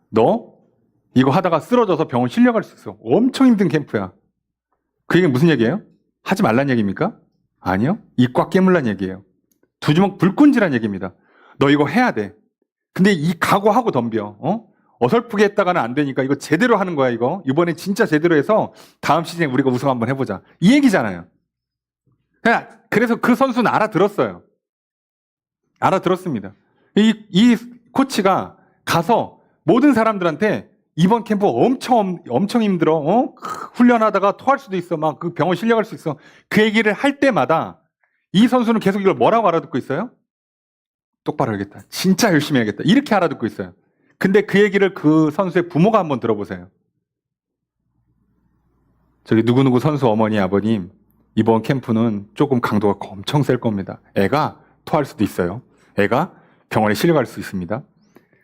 너 이거 하다가 쓰러져서 병원 실려갈 수 있어. 엄청 힘든 캠프야. 그 얘기는 무슨 얘기예요? 하지 말란 얘기입니까? 아니요. 입 꽉 깨물란 얘기예요. 두 주먹 불끈지란 얘기입니다. 너 이거 해야 돼. 근데 이 각오하고 덤벼. 어설프게 했다가는 안 되니까 이거 제대로 하는 거야, 이거. 이번에 진짜 제대로 해서 다음 시즌에 우리가 우승 한번 해보자. 이 얘기잖아요. 그래서 그 선수는 알아들었어요. 알아들었습니다. 이 코치가 가서 모든 사람들한테 이번 캠프 엄청 힘들어. 훈련하다가 토할 수도 있어. 막 그 병원 실려갈 수 있어. 그 얘기를 할 때마다 이 선수는 계속 이걸 뭐라고 알아듣고 있어요? 똑바로 하겠다. 진짜 열심히 해야겠다. 이렇게 알아듣고 있어요. 근데 그 얘기를 그 선수의 부모가 한번 들어보세요. 저기 누구누구 선수 어머니, 아버님, 이번 캠프는 조금 강도가 엄청 셀 겁니다. 애가 토할 수도 있어요. 애가 병원에 실려갈 수 있습니다.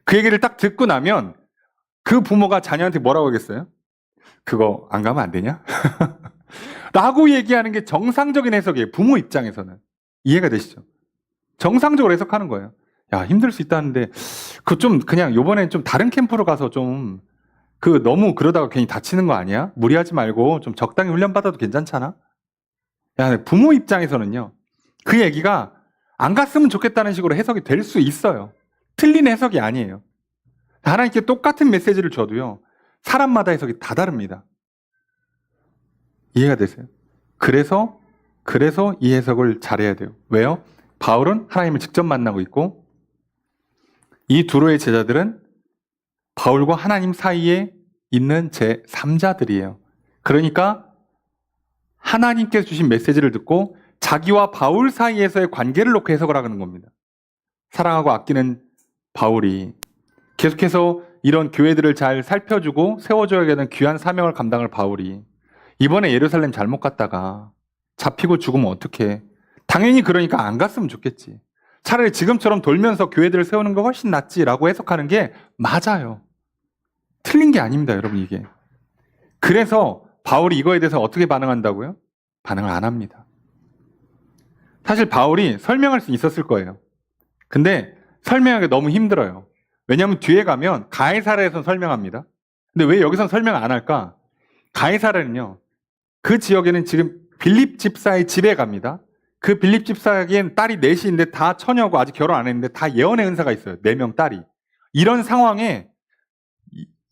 그 얘기를 딱 듣고 나면 그 부모가 자녀한테 뭐라고 하겠어요? 그거 안 가면 안 되냐? 라고 얘기하는 게 정상적인 해석이에요. 부모 입장에서는. 이해가 되시죠? 정상적으로 해석하는 거예요. 야, 힘들 수 있다는데 그 좀 그냥 요번엔 좀 다른 캠프로 가서 좀 그 너무 그러다가 괜히 다치는 거 아니야? 무리하지 말고 좀 적당히 훈련 받아도 괜찮잖아? 야, 부모 입장에서는요. 그 얘기가 안 갔으면 좋겠다는 식으로 해석이 될 수 있어요. 틀린 해석이 아니에요. 하나님께 똑같은 메시지를 줘도요. 사람마다 해석이 다 다릅니다. 이해가 되세요? 그래서 이 해석을 잘해야 돼요. 왜요? 바울은 하나님을 직접 만나고 있고 이 두로의 제자들은 바울과 하나님 사이에 있는 제3자들이에요. 그러니까 하나님께서 주신 메시지를 듣고 자기와 바울 사이에서의 관계를 놓고 해석을 하는 겁니다. 사랑하고 아끼는 바울이 계속해서 이런 교회들을 잘 살펴주고 세워줘야 되는 귀한 사명을 감당할 바울이 이번에 예루살렘 잘못 갔다가 잡히고 죽으면 어떡해. 당연히 그러니까 안 갔으면 좋겠지. 차라리 지금처럼 돌면서 교회들을 세우는 거 훨씬 낫지라고 해석하는 게 맞아요. 틀린 게 아닙니다, 여러분 이게. 그래서 바울이 이거에 대해서 어떻게 반응한다고요? 반응을 안 합니다. 사실 바울이 설명할 수 있었을 거예요. 근데 설명하기 너무 힘들어요. 왜냐하면 뒤에 가면 가이사랴에서 설명합니다. 근데 왜 여기선 설명 안 할까? 가이사랴는요. 그 지역에는 지금 빌립 집사의 집에 갑니다. 그 빌립 집사에겐 딸이 넷인데 다 처녀고 아직 결혼 안 했는데 다 예언의 은사가 있어요. 4명 딸이. 이런 상황에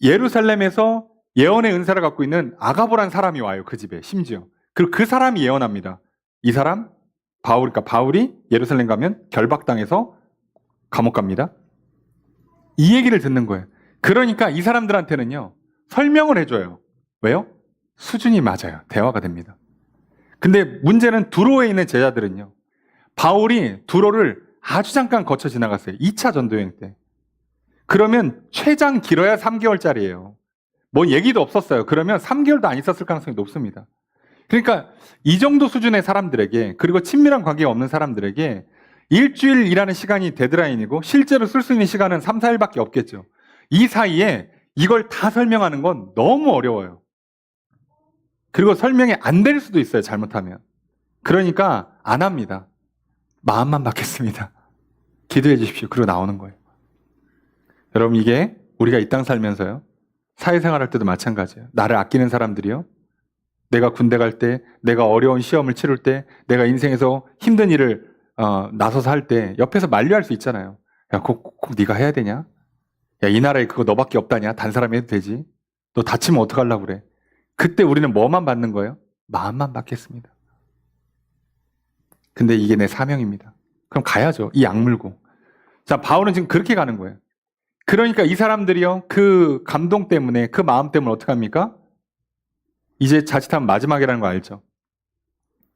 예루살렘에서 예언의 은사를 갖고 있는 아가보란 사람이 와요. 그 집에 심지어. 그리고 그 사람이 예언합니다. 이 사람 그러니까 바울이 예루살렘 가면 결박당해서 감옥 갑니다. 이 얘기를 듣는 거예요. 그러니까 이 사람들한테는요. 설명을 해줘요. 왜요? 수준이 맞아요. 대화가 됩니다. 근데 문제는 두로에 있는 제자들은요. 바울이 두로를 아주 잠깐 거쳐 지나갔어요. 2차 전도여행 때. 그러면 최장 길어야 3개월짜리예요. 뭐 얘기도 없었어요. 그러면 3개월도 안 있었을 가능성이 높습니다. 그러니까 이 정도 수준의 사람들에게, 그리고 친밀한 관계가 없는 사람들에게 일주일 일하는 시간이 데드라인이고 실제로 쓸 수 있는 시간은 3, 4일밖에 없겠죠. 이 사이에 이걸 다 설명하는 건 너무 어려워요. 그리고 설명이 안 될 수도 있어요. 잘못하면. 그러니까 안 합니다. 마음만 받겠습니다. 기도해 주십시오. 그리고 나오는 거예요. 여러분, 이게 우리가 이 땅 살면서요. 사회생활 할 때도 마찬가지예요. 나를 아끼는 사람들이요. 내가 군대 갈 때, 내가 어려운 시험을 치를 때, 내가 인생에서 힘든 일을 나서서 할 때 옆에서 만류할 수 있잖아요. 야, 꼭 네가 해야 되냐? 야, 이 나라에 그거 너밖에 없다냐? 다른 사람이 해도 되지? 너 다치면 어떡하려고 그래? 그때 우리는 뭐만 받는 거예요? 마음만 받겠습니다. 근데 이게 내 사명입니다. 그럼 가야죠. 이 악물고. 자, 바울은 지금 그렇게 가는 거예요. 그러니까 이 사람들이요, 그 감동 때문에, 그 마음 때문에 어떻게 합니까? 이제 자칫하면 마지막이라는 거 알죠?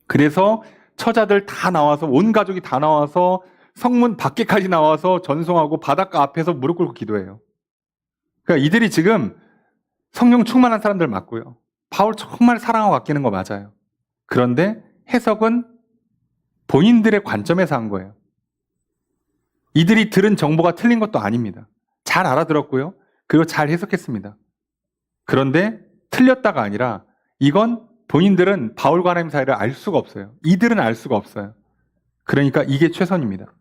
그래서 처자들 다 나와서, 온 가족이 다 나와서 성문 밖에까지 나와서 전송하고 바닷가 앞에서 무릎 꿇고 기도해요. 그러니까 이들이 지금 성령 충만한 사람들 맞고요. 바울 정말 사랑하고 아끼는 거 맞아요. 그런데 해석은 본인들의 관점에서 한 거예요. 이들이 들은 정보가 틀린 것도 아닙니다. 잘 알아들었고요. 그리고 잘 해석했습니다. 그런데 틀렸다가 아니라 이건 본인들은 바울과 하나님 사이를 알 수가 없어요. 이들은 알 수가 없어요. 그러니까 이게 최선입니다.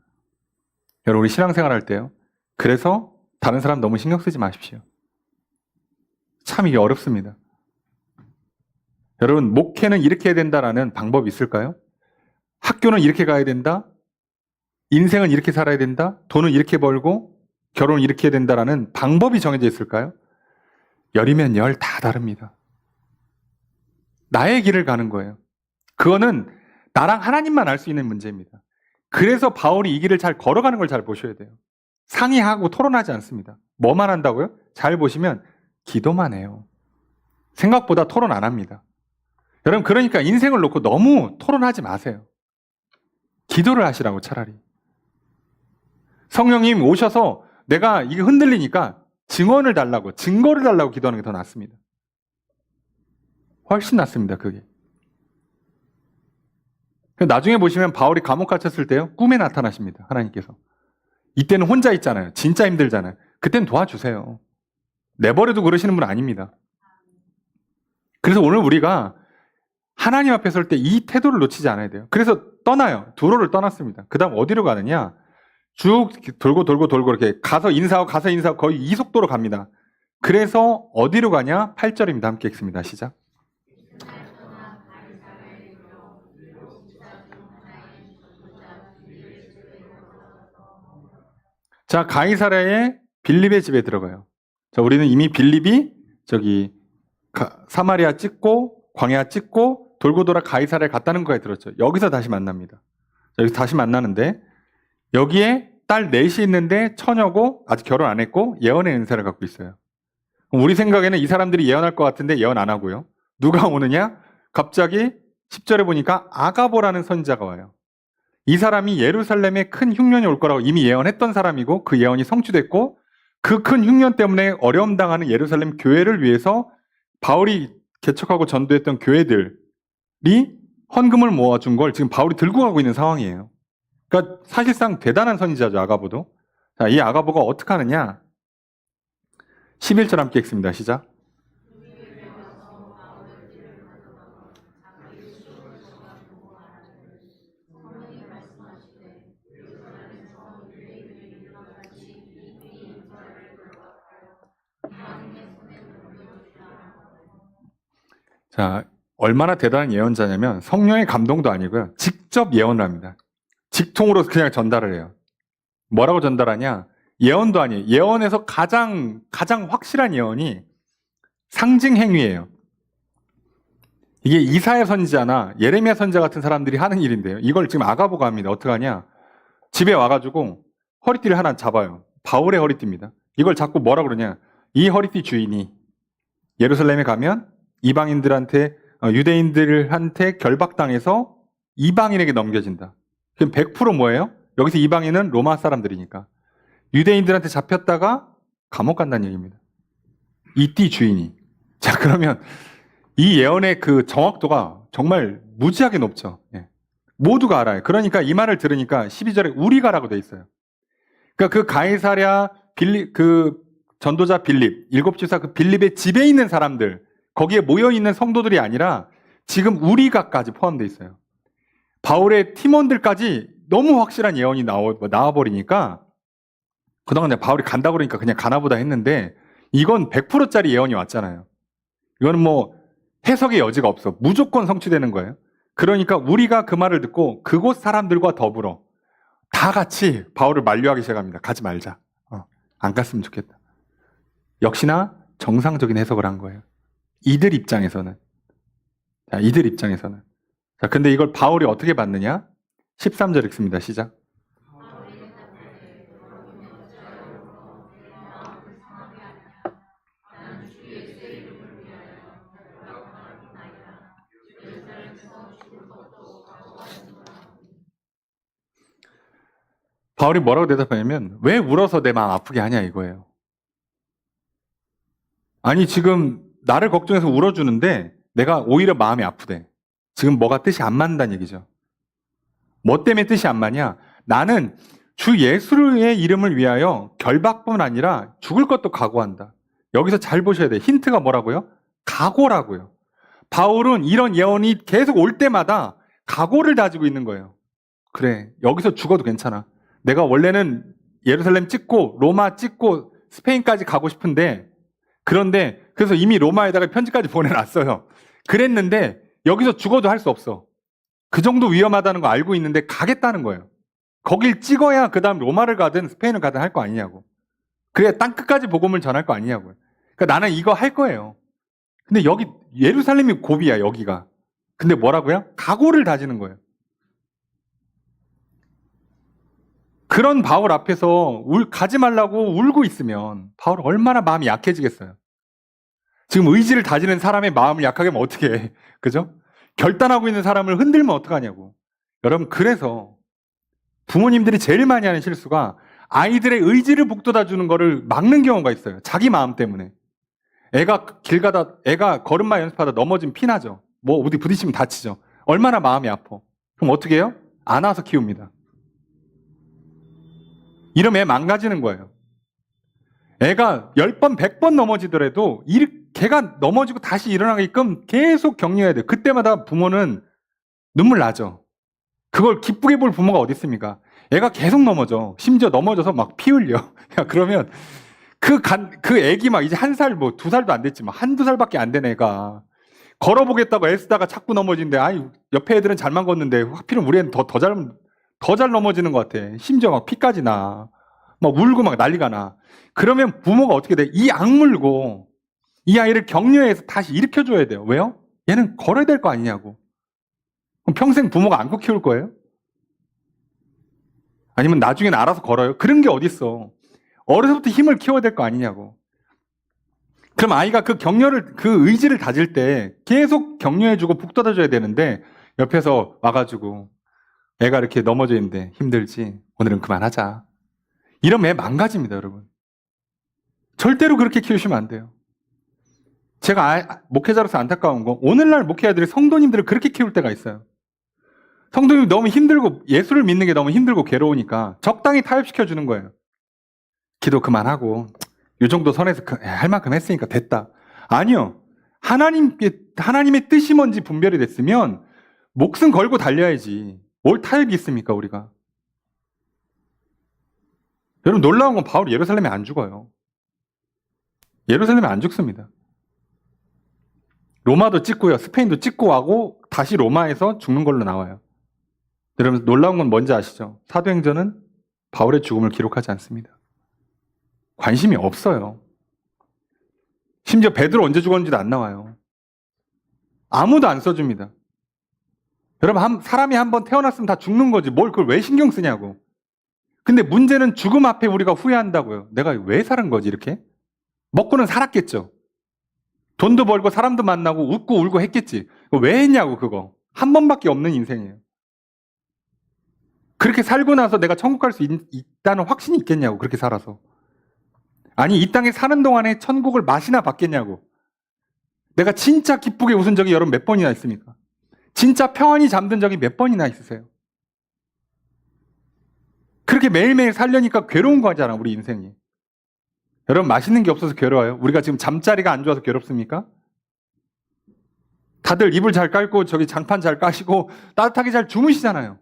여러분, 우리 신앙생활 할 때요. 그래서 다른 사람 너무 신경 쓰지 마십시오. 참 이게 어렵습니다. 여러분, 목회는 이렇게 해야 된다라는 방법이 있을까요? 학교는 이렇게 가야 된다? 인생은 이렇게 살아야 된다? 돈은 이렇게 벌고 결혼은 이렇게 해야 된다라는 방법이 정해져 있을까요? 열이면 열 다 다릅니다. 나의 길을 가는 거예요. 그거는 나랑 하나님만 알 수 있는 문제입니다. 그래서 바울이 이 길을 잘 걸어가는 걸 잘 보셔야 돼요. 상의하고 토론하지 않습니다. 뭐만 한다고요? 잘 보시면 기도만 해요. 생각보다 토론 안 합니다. 여러분, 그러니까 인생을 놓고 너무 토론하지 마세요. 기도를 하시라고 차라리. 성령님 오셔서 내가 이게 흔들리니까 증언을 달라고, 증거를 달라고 기도하는 게 더 낫습니다. 훨씬 낫습니다, 그게. 나중에 보시면 바울이 감옥 갇혔을 때요, 꿈에 나타나십니다, 하나님께서. 이때는 혼자 있잖아요. 진짜 힘들잖아요. 그땐 도와주세요. 내버려도 그러시는 분 아닙니다. 그래서 오늘 우리가 하나님 앞에 설 때 이 태도를 놓치지 않아야 돼요. 그래서 떠나요. 두로를 떠났습니다. 그 다음 어디로 가느냐? 쭉 돌고 이렇게 가서 인사하고 거의 이 속도로 갑니다. 그래서 어디로 가냐? 8절입니다. 함께 읽습니다. 시작. 자, 가이사랴의 빌립의 집에 들어가요. 자, 우리는 이미 빌립이 저기 사마리아 찍고 광야 찍고 돌고 돌아 가이사랴에 갔다는 거에 들었죠. 여기서 다시 만납니다. 자, 여기서 다시 만나는데 여기에 딸 넷이 있는데 처녀고 아직 결혼 안 했고 예언의 은사를 갖고 있어요. 우리 생각에는 이 사람들이 예언할 것 같은데 예언 안 하고요. 누가 오느냐? 갑자기 10절에 보니까 아가보라는 선지자가 와요. 이 사람이 예루살렘에 큰 흉년이 올 거라고 이미 예언했던 사람이고 그 예언이 성취됐고 그 큰 흉년 때문에 어려움 당하는 예루살렘 교회를 위해서 바울이 개척하고 전도했던 교회들이 헌금을 모아준 걸 지금 바울이 들고 가고 있는 상황이에요. 그러니까 사실상 대단한 선지자죠, 아가보도. 자, 이 아가보가 어떻게 하느냐? 11절 함께 읽습니다. 시작. 자, 얼마나 대단한 예언자냐면 성령의 감동도 아니고요. 직접 예언을 합니다. 직통으로 그냥 전달을 해요. 뭐라고 전달하냐? 예언도 아니에요. 예언에서 가장 확실한 예언이 상징 행위예요. 이게 이사야 선지자나 예레미야 선지자 같은 사람들이 하는 일인데요. 이걸 지금 아가보가 합니다. 어떻게 하냐? 집에 와가지고 허리띠를 하나 잡아요. 바울의 허리띠입니다. 이걸 자꾸 뭐라 그러냐? 이 허리띠 주인이 예루살렘에 가면 이방인들한테 유대인들한테 결박당해서 이방인에게 넘겨진다. 그럼 100% 뭐예요? 여기서 이방인은 로마 사람들이니까. 유대인들한테 잡혔다가 감옥 간다는 얘기입니다. 이 띠 주인이. 자, 그러면 이 예언의 그 정확도가 정말 무지하게 높죠. 예. 모두가 알아요. 그러니까 이 말을 들으니까 12절에 우리가라고 돼 있어요. 그러니까 그 가이사랴 빌립, 그 전도자 빌립, 일곱 지사 그 빌립의 집에 있는 사람들, 거기에 모여 있는 성도들이 아니라 지금 우리가까지 포함되어 있어요. 바울의 팀원들까지 너무 확실한 예언이 나와버리니까 그동안 내가 바울이 간다 그러니까 그냥 가나보다 했는데 이건 100%짜리 예언이 왔잖아요. 이거는 뭐 해석의 여지가 없어. 무조건 성취되는 거예요. 그러니까 우리가 그 말을 듣고 그곳 사람들과 더불어 다 같이 바울을 만류하기 시작합니다. 가지 말자. 안 갔으면 좋겠다. 역시나 정상적인 해석을 한 거예요. 이들 입장에서는. 자, 이들 입장에서는. 자, 근데 이걸 바울이 어떻게 받느냐? 13절 읽습니다. 시작. 바울이 뭐라고 대답하냐면 왜 울어서 내 마음 아프게 하냐 이거예요. 아니 지금 나를 걱정해서 울어주는데 내가 오히려 마음이 아프대. 지금 뭐가 뜻이 안 맞는다는 얘기죠. 뭐 때문에 뜻이 안 맞냐? 나는 주 예수의 이름을 위하여 결박뿐 아니라 죽을 것도 각오한다. 여기서 잘 보셔야 돼요. 힌트가 뭐라고요? 각오라고요. 바울은 이런 예언이 계속 올 때마다 각오를 다지고 있는 거예요. 그래, 여기서 죽어도 괜찮아. 내가 원래는 예루살렘 찍고 로마 찍고 스페인까지 가고 싶은데 그런데 그래서 이미 로마에다가 편지까지 보내놨어요. 그랬는데 여기서 죽어도 할 수 없어. 그 정도 위험하다는 거 알고 있는데 가겠다는 거예요. 거길 찍어야 그 다음 로마를 가든 스페인을 가든 할 거 아니냐고. 그래야 땅끝까지 복음을 전할 거 아니냐고요. 그러니까 나는 이거 할 거예요. 근데 여기 예루살렘이 고비야 여기가. 근데 뭐라고요? 각오를 다지는 거예요. 그런 바울 앞에서 가지 말라고 울고 있으면 바울 얼마나 마음이 약해지겠어요. 지금 의지를 다지는 사람의 마음을 약하게 하면 어떻게 해? 그죠? 결단하고 있는 사람을 흔들면 어떡하냐고. 여러분, 그래서 부모님들이 제일 많이 하는 실수가 아이들의 의지를 북돋아 주는 거를 막는 경우가 있어요. 자기 마음 때문에. 애가 길 가다, 애가 걸음마 연습하다 넘어지면 피나죠. 뭐 어디 부딪히면 다치죠. 얼마나 마음이 아파. 그럼 어떻게 해요? 안아서 키웁니다. 이러면 애 망가지는 거예요. 애가 10번, 100번 넘어지더라도 걔가 넘어지고 다시 일어나게끔 계속 격려해야 돼요. 그때마다 부모는 눈물 나죠. 그걸 기쁘게 볼 부모가 어디 있습니까? 애가 계속 넘어져. 심지어 넘어져서 막 피 흘려. 그러면 그 애기 막 이제 1살, 뭐 2살도 안 됐지만 1~2살밖에 안 된 애가 걸어보겠다고 애쓰다가 자꾸 넘어지는데, 아니, 옆에 애들은 잘만 걷는데 하필은 우리 애는 더 잘 넘어지는 것 같아. 심지어 막 피까지 나. 막 울고 막 난리가 나. 그러면 부모가 어떻게 돼? 이 악물고 이 아이를 격려해서 다시 일으켜줘야 돼요. 왜요? 얘는 걸어야 될 거 아니냐고. 그럼 평생 부모가 안고 키울 거예요? 아니면 나중엔 알아서 걸어요? 그런 게 어딨어. 어려서부터 힘을 키워야 될 거 아니냐고. 그럼 아이가 그 의지를 다질 때 계속 격려해주고 북돋아줘야 되는데 옆에서 와가지고 애가 이렇게 넘어져 있는데 힘들지? 오늘은 그만하자. 이러면 애 망가집니다, 여러분. 절대로 그렇게 키우시면 안 돼요. 제가 목회자로서 안타까운 건 오늘날 목회자들이 성도님들을 그렇게 키울 때가 있어요. 성도님이 너무 힘들고 예수를 믿는 게 너무 힘들고 괴로우니까 적당히 타협시켜주는 거예요. 기도 그만하고 이 정도 선에서 할 만큼 했으니까 됐다. 아니요. 하나님의 뜻이 뭔지 분별이 됐으면 목숨 걸고 달려야지. 뭘 타협이 있습니까, 우리가? 여러분, 놀라운 건 바울이 예루살렘에 안 죽어요. 예루살렘에 안 죽습니다. 로마도 찍고요. 스페인도 찍고 하고 다시 로마에서 죽는 걸로 나와요. 여러분, 놀라운 건 뭔지 아시죠? 사도행전은 바울의 죽음을 기록하지 않습니다. 관심이 없어요. 심지어 베드로 언제 죽었는지도 안 나와요. 아무도 안 써줍니다. 여러분, 사람이 한번 태어났으면 다 죽는 거지. 뭘 그걸 왜 신경 쓰냐고. 근데 문제는 죽음 앞에 우리가 후회한다고요. 내가 왜 살은 거지 이렇게? 먹고는 살았겠죠. 돈도 벌고 사람도 만나고 웃고 울고 했겠지. 왜 했냐고 그거. 한 번밖에 없는 인생이에요. 그렇게 살고 나서 내가 천국 갈 수 있다는 확신이 있겠냐고 그렇게 살아서. 아니 이 땅에 사는 동안에 천국을 맛이나 봤겠냐고. 내가 진짜 기쁘게 웃은 적이 여러분 몇 번이나 있습니까? 진짜 평안히 잠든 적이 몇 번이나 있으세요? 그렇게 매일매일 살려니까 괴로운 거잖아 우리 인생이. 여러분 맛있는 게 없어서 괴로워요? 우리가 지금 잠자리가 안 좋아서 괴롭습니까? 다들 이불 잘 깔고 저기 장판 잘 까시고 따뜻하게 잘 주무시잖아요.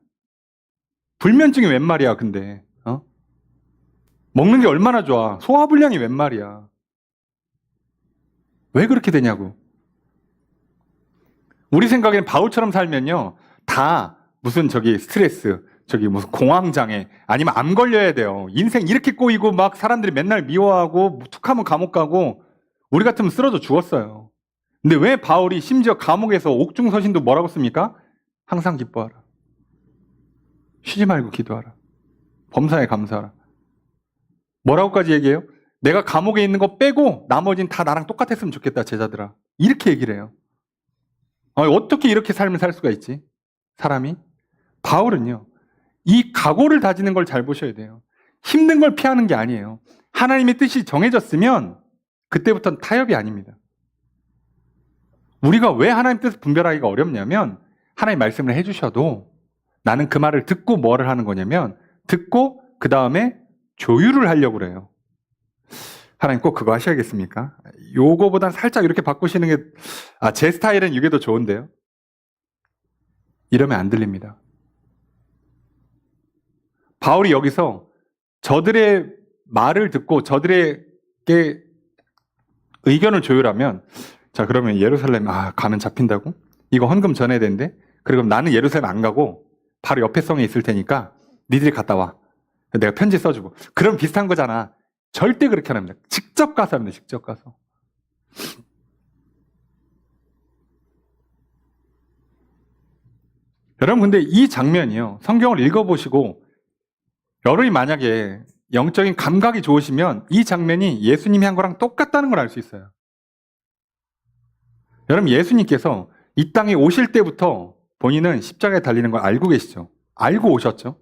불면증이 웬 말이야 근데. 먹는 게 얼마나 좋아. 소화불량이 웬 말이야. 왜 그렇게 되냐고. 우리 생각엔 바울처럼 살면요 다 무슨 저기 스트레스, 저기 무슨 공황장애 아니면 암 걸려야 돼요. 인생 이렇게 꼬이고 막 사람들이 맨날 미워하고 툭하면 감옥 가고 우리 같으면 쓰러져 죽었어요. 근데 왜 바울이 심지어 감옥에서 옥중서신도 뭐라고 씁니까? 항상 기뻐하라. 쉬지 말고 기도하라. 범사에 감사하라. 뭐라고까지 얘기해요? 내가 감옥에 있는 거 빼고 나머지는 다 나랑 똑같았으면 좋겠다 제자들아. 이렇게 얘기를 해요. 어떻게 이렇게 삶을 살 수가 있지? 사람이? 바울은요. 이 각오를 다지는 걸 잘 보셔야 돼요. 힘든 걸 피하는 게 아니에요. 하나님의 뜻이 정해졌으면 그때부터는 타협이 아닙니다. 우리가 왜 하나님 뜻을 분별하기가 어렵냐면 하나님 말씀을 해주셔도 나는 그 말을 듣고 뭐를 하는 거냐면 듣고 그 다음에 조율을 하려고 그래요. 하나님 꼭 그거 하셔야겠습니까? 요거보단 살짝 이렇게 바꾸시는 게 제 스타일은 이게 더 좋은데요. 이러면 안 들립니다. 바울이 여기서 저들의 말을 듣고 저들에게 의견을 조율하면 자 그러면 예루살렘 가면 잡힌다고? 이거 헌금 전해야 되는데 그리고 나는 예루살렘 안 가고 바로 옆에 성에 있을 테니까 니들이 갔다 와. 내가 편지 써주고. 그럼 비슷한 거잖아. 절대 그렇게 안 합니다. 직접 가서 합니다. 직접 가서. 여러분 근데 이 장면이요. 성경을 읽어보시고 여러분이 만약에 영적인 감각이 좋으시면 이 장면이 예수님이 한 거랑 똑같다는 걸 알 수 있어요. 여러분 예수님께서 이 땅에 오실 때부터 본인은 십자가에 달리는 걸 알고 계시죠? 알고 오셨죠?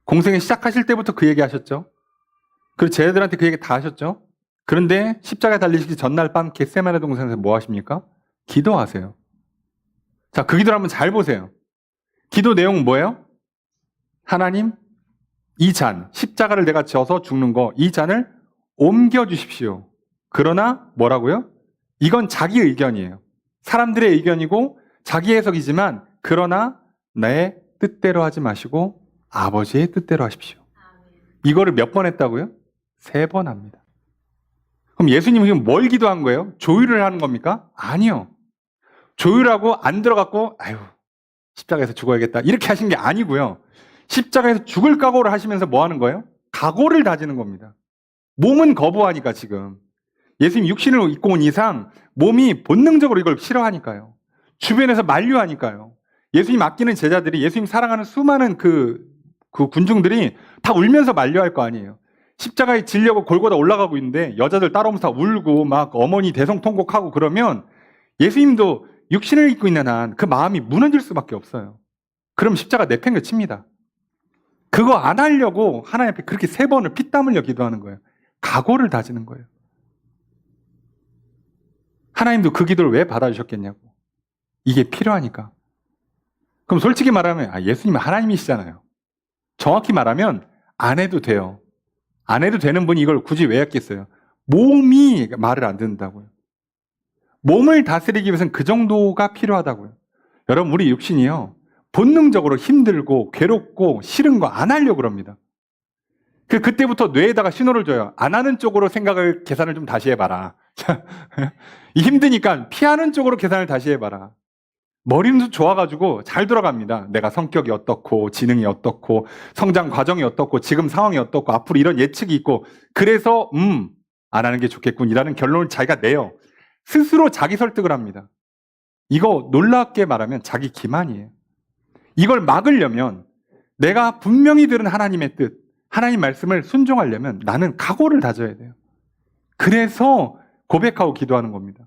공생에 시작하실 때부터 그 얘기 하셨죠? 그리고 제자들한테 그 얘기 다 하셨죠? 그런데 십자가에 달리시기 전날 밤 겟세마네 동산에서 뭐 하십니까? 기도하세요. 자, 그 기도를 한번 잘 보세요. 기도 내용은 뭐예요? 하나님, 이 잔, 십자가를 내가 져서 죽는 거, 이 잔을 옮겨주십시오. 그러나 뭐라고요? 이건 자기 의견이에요. 사람들의 의견이고 자기 해석이지만 그러나 내 뜻대로 하지 마시고 아버지의 뜻대로 하십시오. 이거를 몇 번 했다고요? 3번 합니다. 그럼 예수님은 지금 뭘 기도한 거예요? 조율을 하는 겁니까? 아니요. 조율하고 안 들어갔고 십자가에서 죽어야겠다 이렇게 하신 게 아니고요. 십자가에서 죽을 각오를 하시면서 뭐 하는 거예요? 각오를 다지는 겁니다. 몸은 거부하니까 지금. 예수님 육신을 입고 온 이상 몸이 본능적으로 이걸 싫어하니까요. 주변에서 만류하니까요. 예수님 아끼는 제자들이 예수님 사랑하는 수많은 그 군중들이 다 울면서 만류할 거 아니에요. 십자가에 지려고 골고다 올라가고 있는데 여자들 따라오면서 다 울고 막 어머니 대성통곡하고 그러면 예수님도 육신을 입고 있는 한 그 마음이 무너질 수밖에 없어요. 그럼 십자가 내팽겨 칩니다. 그거 안 하려고 하나님 앞에 그렇게 3번을 피땀 흘려 기도하는 거예요. 각오를 다지는 거예요. 하나님도 그 기도를 왜 받아주셨겠냐고. 이게 필요하니까. 그럼 솔직히 말하면 예수님은 하나님이시잖아요. 정확히 말하면 안 해도 돼요. 안 해도 되는 분이 이걸 굳이 왜 했겠어요? 몸이 말을 안 듣는다고요. 몸을 다스리기 위해서는 그 정도가 필요하다고요. 여러분 우리 육신이요. 본능적으로 힘들고 괴롭고 싫은 거 안 하려고 그럽니다. 그때부터 뇌에다가 신호를 줘요. 안 하는 쪽으로 생각을 계산을 좀 다시 해봐라. 힘드니까 피하는 쪽으로 계산을 다시 해봐라. 머리는 좋아가지고 잘 돌아갑니다. 내가 성격이 어떻고 지능이 어떻고 성장 과정이 어떻고 지금 상황이 어떻고 앞으로 이런 예측이 있고 그래서 안 하는 게 좋겠군 이라는 결론을 자기가 내요. 스스로 자기 설득을 합니다. 이거 놀랍게 말하면 자기 기만이에요. 이걸 막으려면 내가 분명히 들은 하나님의 뜻, 하나님 말씀을 순종하려면 나는 각오를 다져야 돼요. 그래서 고백하고 기도하는 겁니다.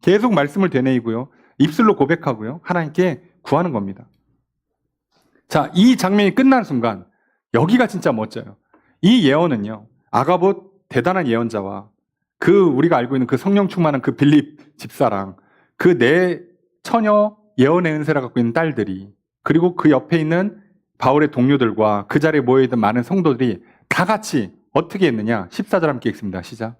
계속 말씀을 되뇌이고요. 입술로 고백하고요. 하나님께 구하는 겁니다. 자, 이 장면이 끝난 순간 여기가 진짜 멋져요. 이 예언은요. 아가봇 대단한 예언자와 우리가 알고 있는 그 성령 충만한 그 빌립 집사랑 그 네 처녀 예언의 은혜를 갖고 있는 딸들이 그리고 그 옆에 있는 바울의 동료들과 그 자리에 모여있던 많은 성도들이 다 같이 어떻게 했느냐? 14절 함께 읽습니다. 시작.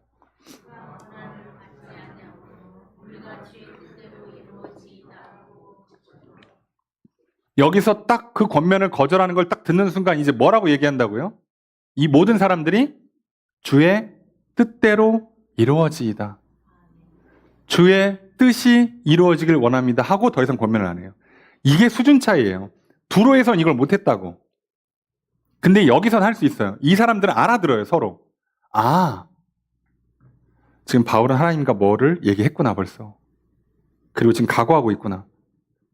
여기서 딱 그 권면을 거절하는 걸 딱 듣는 순간 이제 뭐라고 얘기한다고요? 이 모든 사람들이 주의 뜻대로 이루어지이다. 주의 뜻이 이루어지길 원합니다 하고 더 이상 권면을 안 해요. 이게 수준 차이예요. 두로에선 이걸 못했다고. 근데 여기선 할 수 있어요. 이 사람들은 알아들어요, 서로. 아, 지금 바울은 하나님과 뭐를 얘기했구나 벌써. 그리고 지금 각오하고 있구나.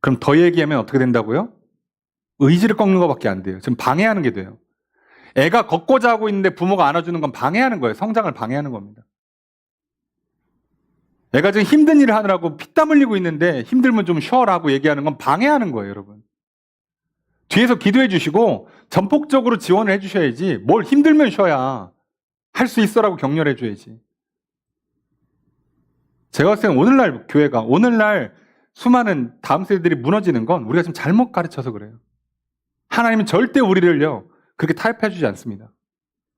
그럼 더 얘기하면 어떻게 된다고요? 의지를 꺾는 것밖에 안 돼요. 지금 방해하는 게 돼요. 애가 걷고자 하고 있는데 부모가 안아주는 건 방해하는 거예요. 성장을 방해하는 겁니다. 애가 지금 힘든 일을 하느라고 피땀 흘리고 있는데 힘들면 좀 쉬어라고 얘기하는 건 방해하는 거예요, 여러분. 뒤에서 기도해 주시고 전폭적으로 지원을 해 주셔야지 뭘 힘들면 쉬어야 할 수 있어라고 격려해 줘야지. 제가 봤을 때는 오늘날 교회가 오늘날 수많은 다음 세대들이 무너지는 건 우리가 지금 잘못 가르쳐서 그래요. 하나님은 절대 우리를요 그렇게 타협해 주지 않습니다.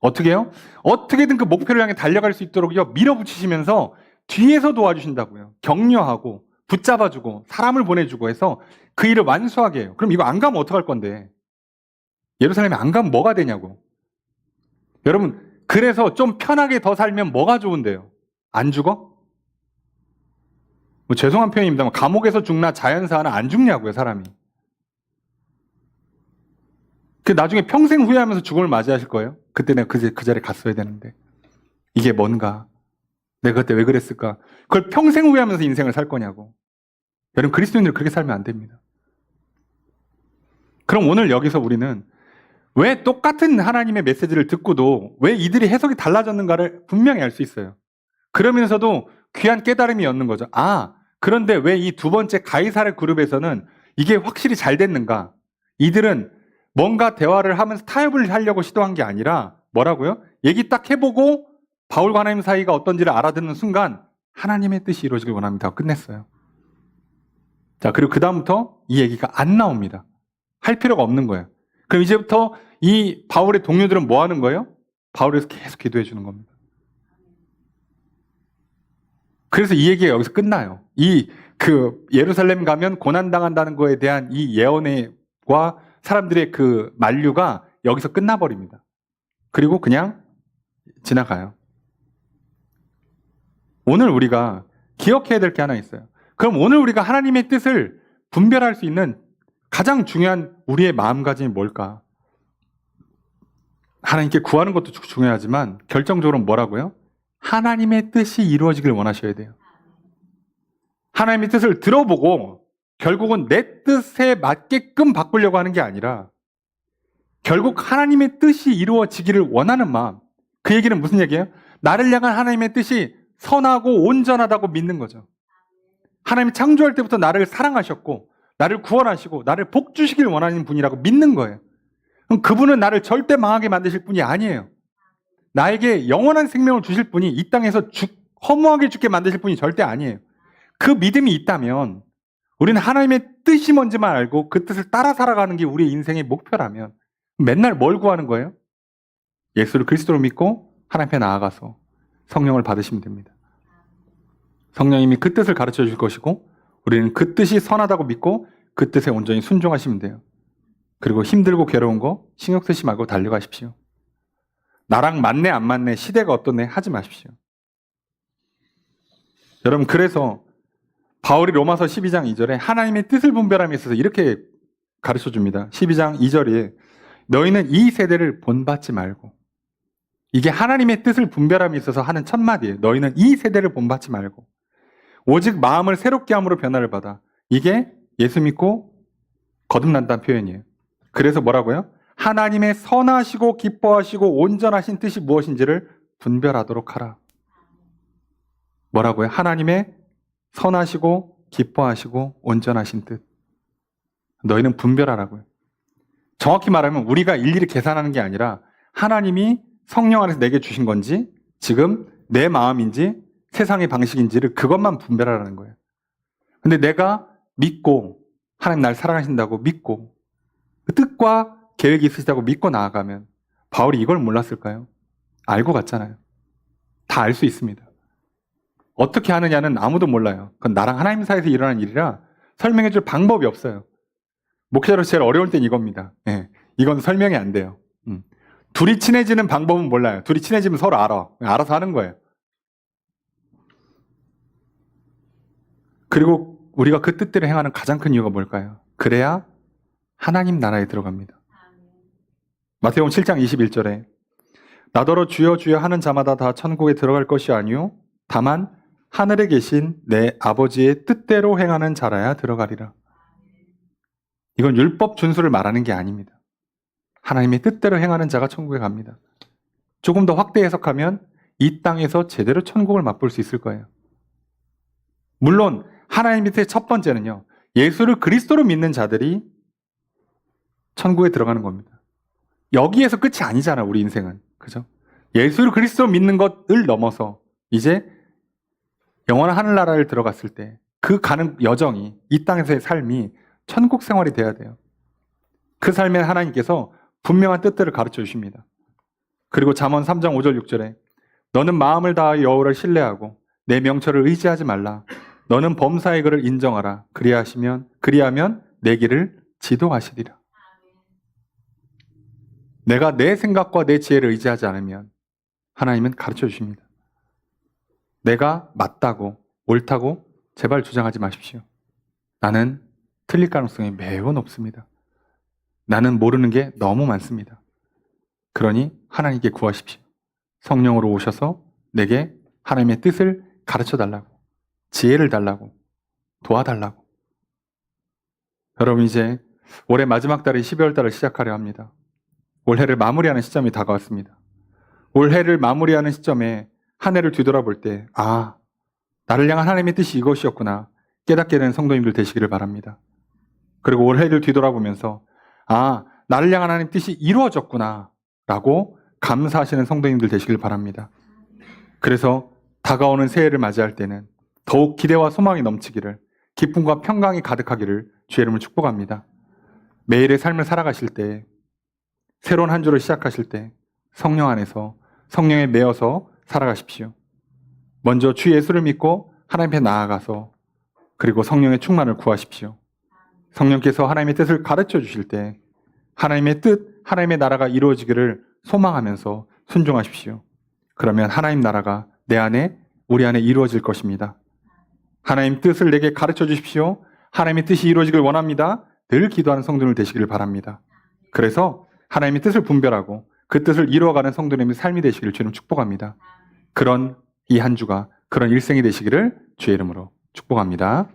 어떻게 해요? 어떻게든 그 목표를 향해 달려갈 수 있도록요 밀어붙이시면서 뒤에서 도와주신다고요. 격려하고 붙잡아주고 사람을 보내주고 해서 그 일을 완수하게 해요. 그럼 이거 안 가면 어떡할 건데? 예루살렘에 안 가면 뭐가 되냐고. 여러분 그래서 좀 편하게 더 살면 뭐가 좋은데요? 안 죽어? 뭐 죄송한 표현입니다만 감옥에서 죽나 자연사나 안 죽냐고요 사람이. 그 나중에 평생 후회하면서 죽음을 맞이하실 거예요. 그때 내가 그 자리에 갔어야 되는데 이게 뭔가 내가 그때 왜 그랬을까? 그걸 평생 후회하면서 인생을 살 거냐고. 여러분 그리스도인들 그렇게 살면 안 됩니다. 그럼 오늘 여기서 우리는 왜 똑같은 하나님의 메시지를 듣고도 왜 이들이 해석이 달라졌는가를 분명히 알 수 있어요. 그러면서도 귀한 깨달음이 얻는 거죠. 아, 그런데 왜 이 두 번째 가이사르 그룹에서는 이게 확실히 잘 됐는가? 이들은 뭔가 대화를 하면서 타협을 하려고 시도한 게 아니라 뭐라고요? 얘기 딱 해보고 바울과 하나님 사이가 어떤지를 알아듣는 순간 하나님의 뜻이 이루어지길 원합니다 하고 끝냈어요. 자, 그리고 그 다음부터 이 얘기가 안 나옵니다. 할 필요가 없는 거예요. 그럼 이제부터 이 바울의 동료들은 뭐 하는 거예요? 바울에서 계속 기도해 주는 겁니다. 그래서 이 얘기가 여기서 끝나요. 예루살렘 가면 고난당한다는 거에 대한 이 예언과 사람들의 그 만류가 여기서 끝나버립니다. 그리고 그냥 지나가요. 오늘 우리가 기억해야 될 게 하나 있어요. 그럼 오늘 우리가 하나님의 뜻을 분별할 수 있는 가장 중요한 우리의 마음가짐이 뭘까? 하나님께 구하는 것도 중요하지만 결정적으로 뭐라고요? 하나님의 뜻이 이루어지길 원하셔야 돼요. 하나님의 뜻을 들어보고 결국은 내 뜻에 맞게끔 바꾸려고 하는 게 아니라 결국 하나님의 뜻이 이루어지기를 원하는 마음. 그 얘기는 무슨 얘기예요? 나를 향한 하나님의 뜻이 선하고 온전하다고 믿는 거죠. 하나님이 창조할 때부터 나를 사랑하셨고 나를 구원하시고 나를 복주시길 원하는 분이라고 믿는 거예요. 그럼 그분은 나를 절대 망하게 만드실 분이 아니에요. 나에게 영원한 생명을 주실 분이 이 땅에서 허무하게 죽게 만드실 분이 절대 아니에요. 그 믿음이 있다면 우리는 하나님의 뜻이 뭔지만 알고 그 뜻을 따라 살아가는 게 우리의 인생의 목표라면 맨날 뭘 구하는 거예요? 예수를 그리스도로 믿고 하나님 앞에 나아가서 성령을 받으시면 됩니다. 성령님이 그 뜻을 가르쳐 주실 것이고 우리는 그 뜻이 선하다고 믿고 그 뜻에 온전히 순종하시면 돼요. 그리고 힘들고 괴로운 거 신경 쓰지 말고 달려가십시오. 나랑 맞네 안 맞네 시대가 어떻네 하지 마십시오. 여러분 그래서 바울이 로마서 12장 2절에 하나님의 뜻을 분별함에 있어서 이렇게 가르쳐 줍니다. 12장 2절에 너희는 이 세대를 본받지 말고, 이게 하나님의 뜻을 분별함에 있어서 하는 첫 마디예요. 너희는 이 세대를 본받지 말고 오직 마음을 새롭게 함으로 변화를 받아. 이게 예수 믿고 거듭난다는 표현이에요. 그래서 뭐라고요? 하나님의 선하시고 기뻐하시고 온전하신 뜻이 무엇인지를 분별하도록 하라. 뭐라고요? 하나님의 선하시고 기뻐하시고 온전하신 뜻. 너희는 분별하라고요. 정확히 말하면 우리가 일일이 계산하는 게 아니라 하나님이 성령 안에서 내게 주신 건지 지금 내 마음인지 세상의 방식인지를 그것만 분별하라는 거예요. 근데 내가 믿고 하나님 날 사랑하신다고 믿고 그 뜻과 계획이 있으시다고 믿고 나아가면 바울이 이걸 몰랐을까요? 알고 갔잖아요. 다 알 수 있습니다. 어떻게 하느냐는 아무도 몰라요. 그건 나랑 하나님 사이에서 일어나는 일이라 설명해 줄 방법이 없어요. 목회자로 제일 어려울 땐 이겁니다. 예, 이건 설명이 안 돼요. 둘이 친해지는 방법은 몰라요. 둘이 친해지면 서로 알아. 알아서 하는 거예요. 그리고 우리가 그 뜻대로 행하는 가장 큰 이유가 뭘까요? 그래야 하나님 나라에 들어갑니다. 마태복음 7장 21절에 나더러 주여 주여 하는 자마다 다 천국에 들어갈 것이 아니요 다만 하늘에 계신 내 아버지의 뜻대로 행하는 자라야 들어가리라. 이건 율법 준수를 말하는 게 아닙니다. 하나님의 뜻대로 행하는 자가 천국에 갑니다. 조금 더 확대 해석하면 이 땅에서 제대로 천국을 맛볼 수 있을 거예요. 물론 하나님 밑에 첫 번째는요. 예수를 그리스도로 믿는 자들이 천국에 들어가는 겁니다. 여기에서 끝이 아니잖아, 우리 인생은. 그죠? 예수를 그리스도로 믿는 것을 넘어서 이제 영원한 하늘나라를 들어갔을 때 그 가는 여정이 이 땅에서의 삶이 천국 생활이 돼야 돼요. 그 삶에 하나님께서 분명한 뜻들을 가르쳐 주십니다. 그리고 잠언 3장 5절 6절에 너는 마음을 다하여 여호와를 신뢰하고 내 명철을 의지하지 말라. 너는 범사의 그를 인정하라. 그리하면 내 길을 지도하시리라. 내가 내 생각과 내 지혜를 의지하지 않으면 하나님은 가르쳐 주십니다. 내가 맞다고 옳다고 제발 주장하지 마십시오. 나는 틀릴 가능성이 매우 높습니다. 나는 모르는 게 너무 많습니다. 그러니 하나님께 구하십시오. 성령으로 오셔서 내게 하나님의 뜻을 가르쳐 달라고, 지혜를 달라고, 도와달라고. 여러분 이제 올해 마지막 달인 12월 달을 시작하려 합니다. 올해를 마무리하는 시점이 다가왔습니다. 올해를 마무리하는 시점에 한 해를 뒤돌아볼 때 나를 향한 하나님의 뜻이 이것이었구나 깨닫게 되는 성도님들 되시기를 바랍니다. 그리고 올해를 뒤돌아보면서 나를 향한 하나님의 뜻이 이루어졌구나 라고 감사하시는 성도님들 되시길 바랍니다. 그래서 다가오는 새해를 맞이할 때는 더욱 기대와 소망이 넘치기를, 기쁨과 평강이 가득하기를 주의 이름으로 축복합니다. 매일의 삶을 살아가실 때, 새로운 한 주를 시작하실 때 성령 안에서 성령에 매여서 살아가십시오. 먼저 주 예수를 믿고 하나님 앞에 나아가서 그리고 성령의 충만을 구하십시오. 성령께서 하나님의 뜻을 가르쳐 주실 때 하나님의 뜻, 하나님의 나라가 이루어지기를 소망하면서 순종하십시오. 그러면 하나님 나라가 내 안에, 우리 안에 이루어질 것입니다. 하나님 뜻을 내게 가르쳐 주십시오. 하나님의 뜻이 이루어지길 원합니다. 늘 기도하는 성도들 되시기를 바랍니다. 그래서 하나님의 뜻을 분별하고 그 뜻을 이루어가는 성도님의 삶이 되시기를 주님 축복합니다. 그런 이 한 주가 그런 일생이 되시기를 주의 이름으로 축복합니다.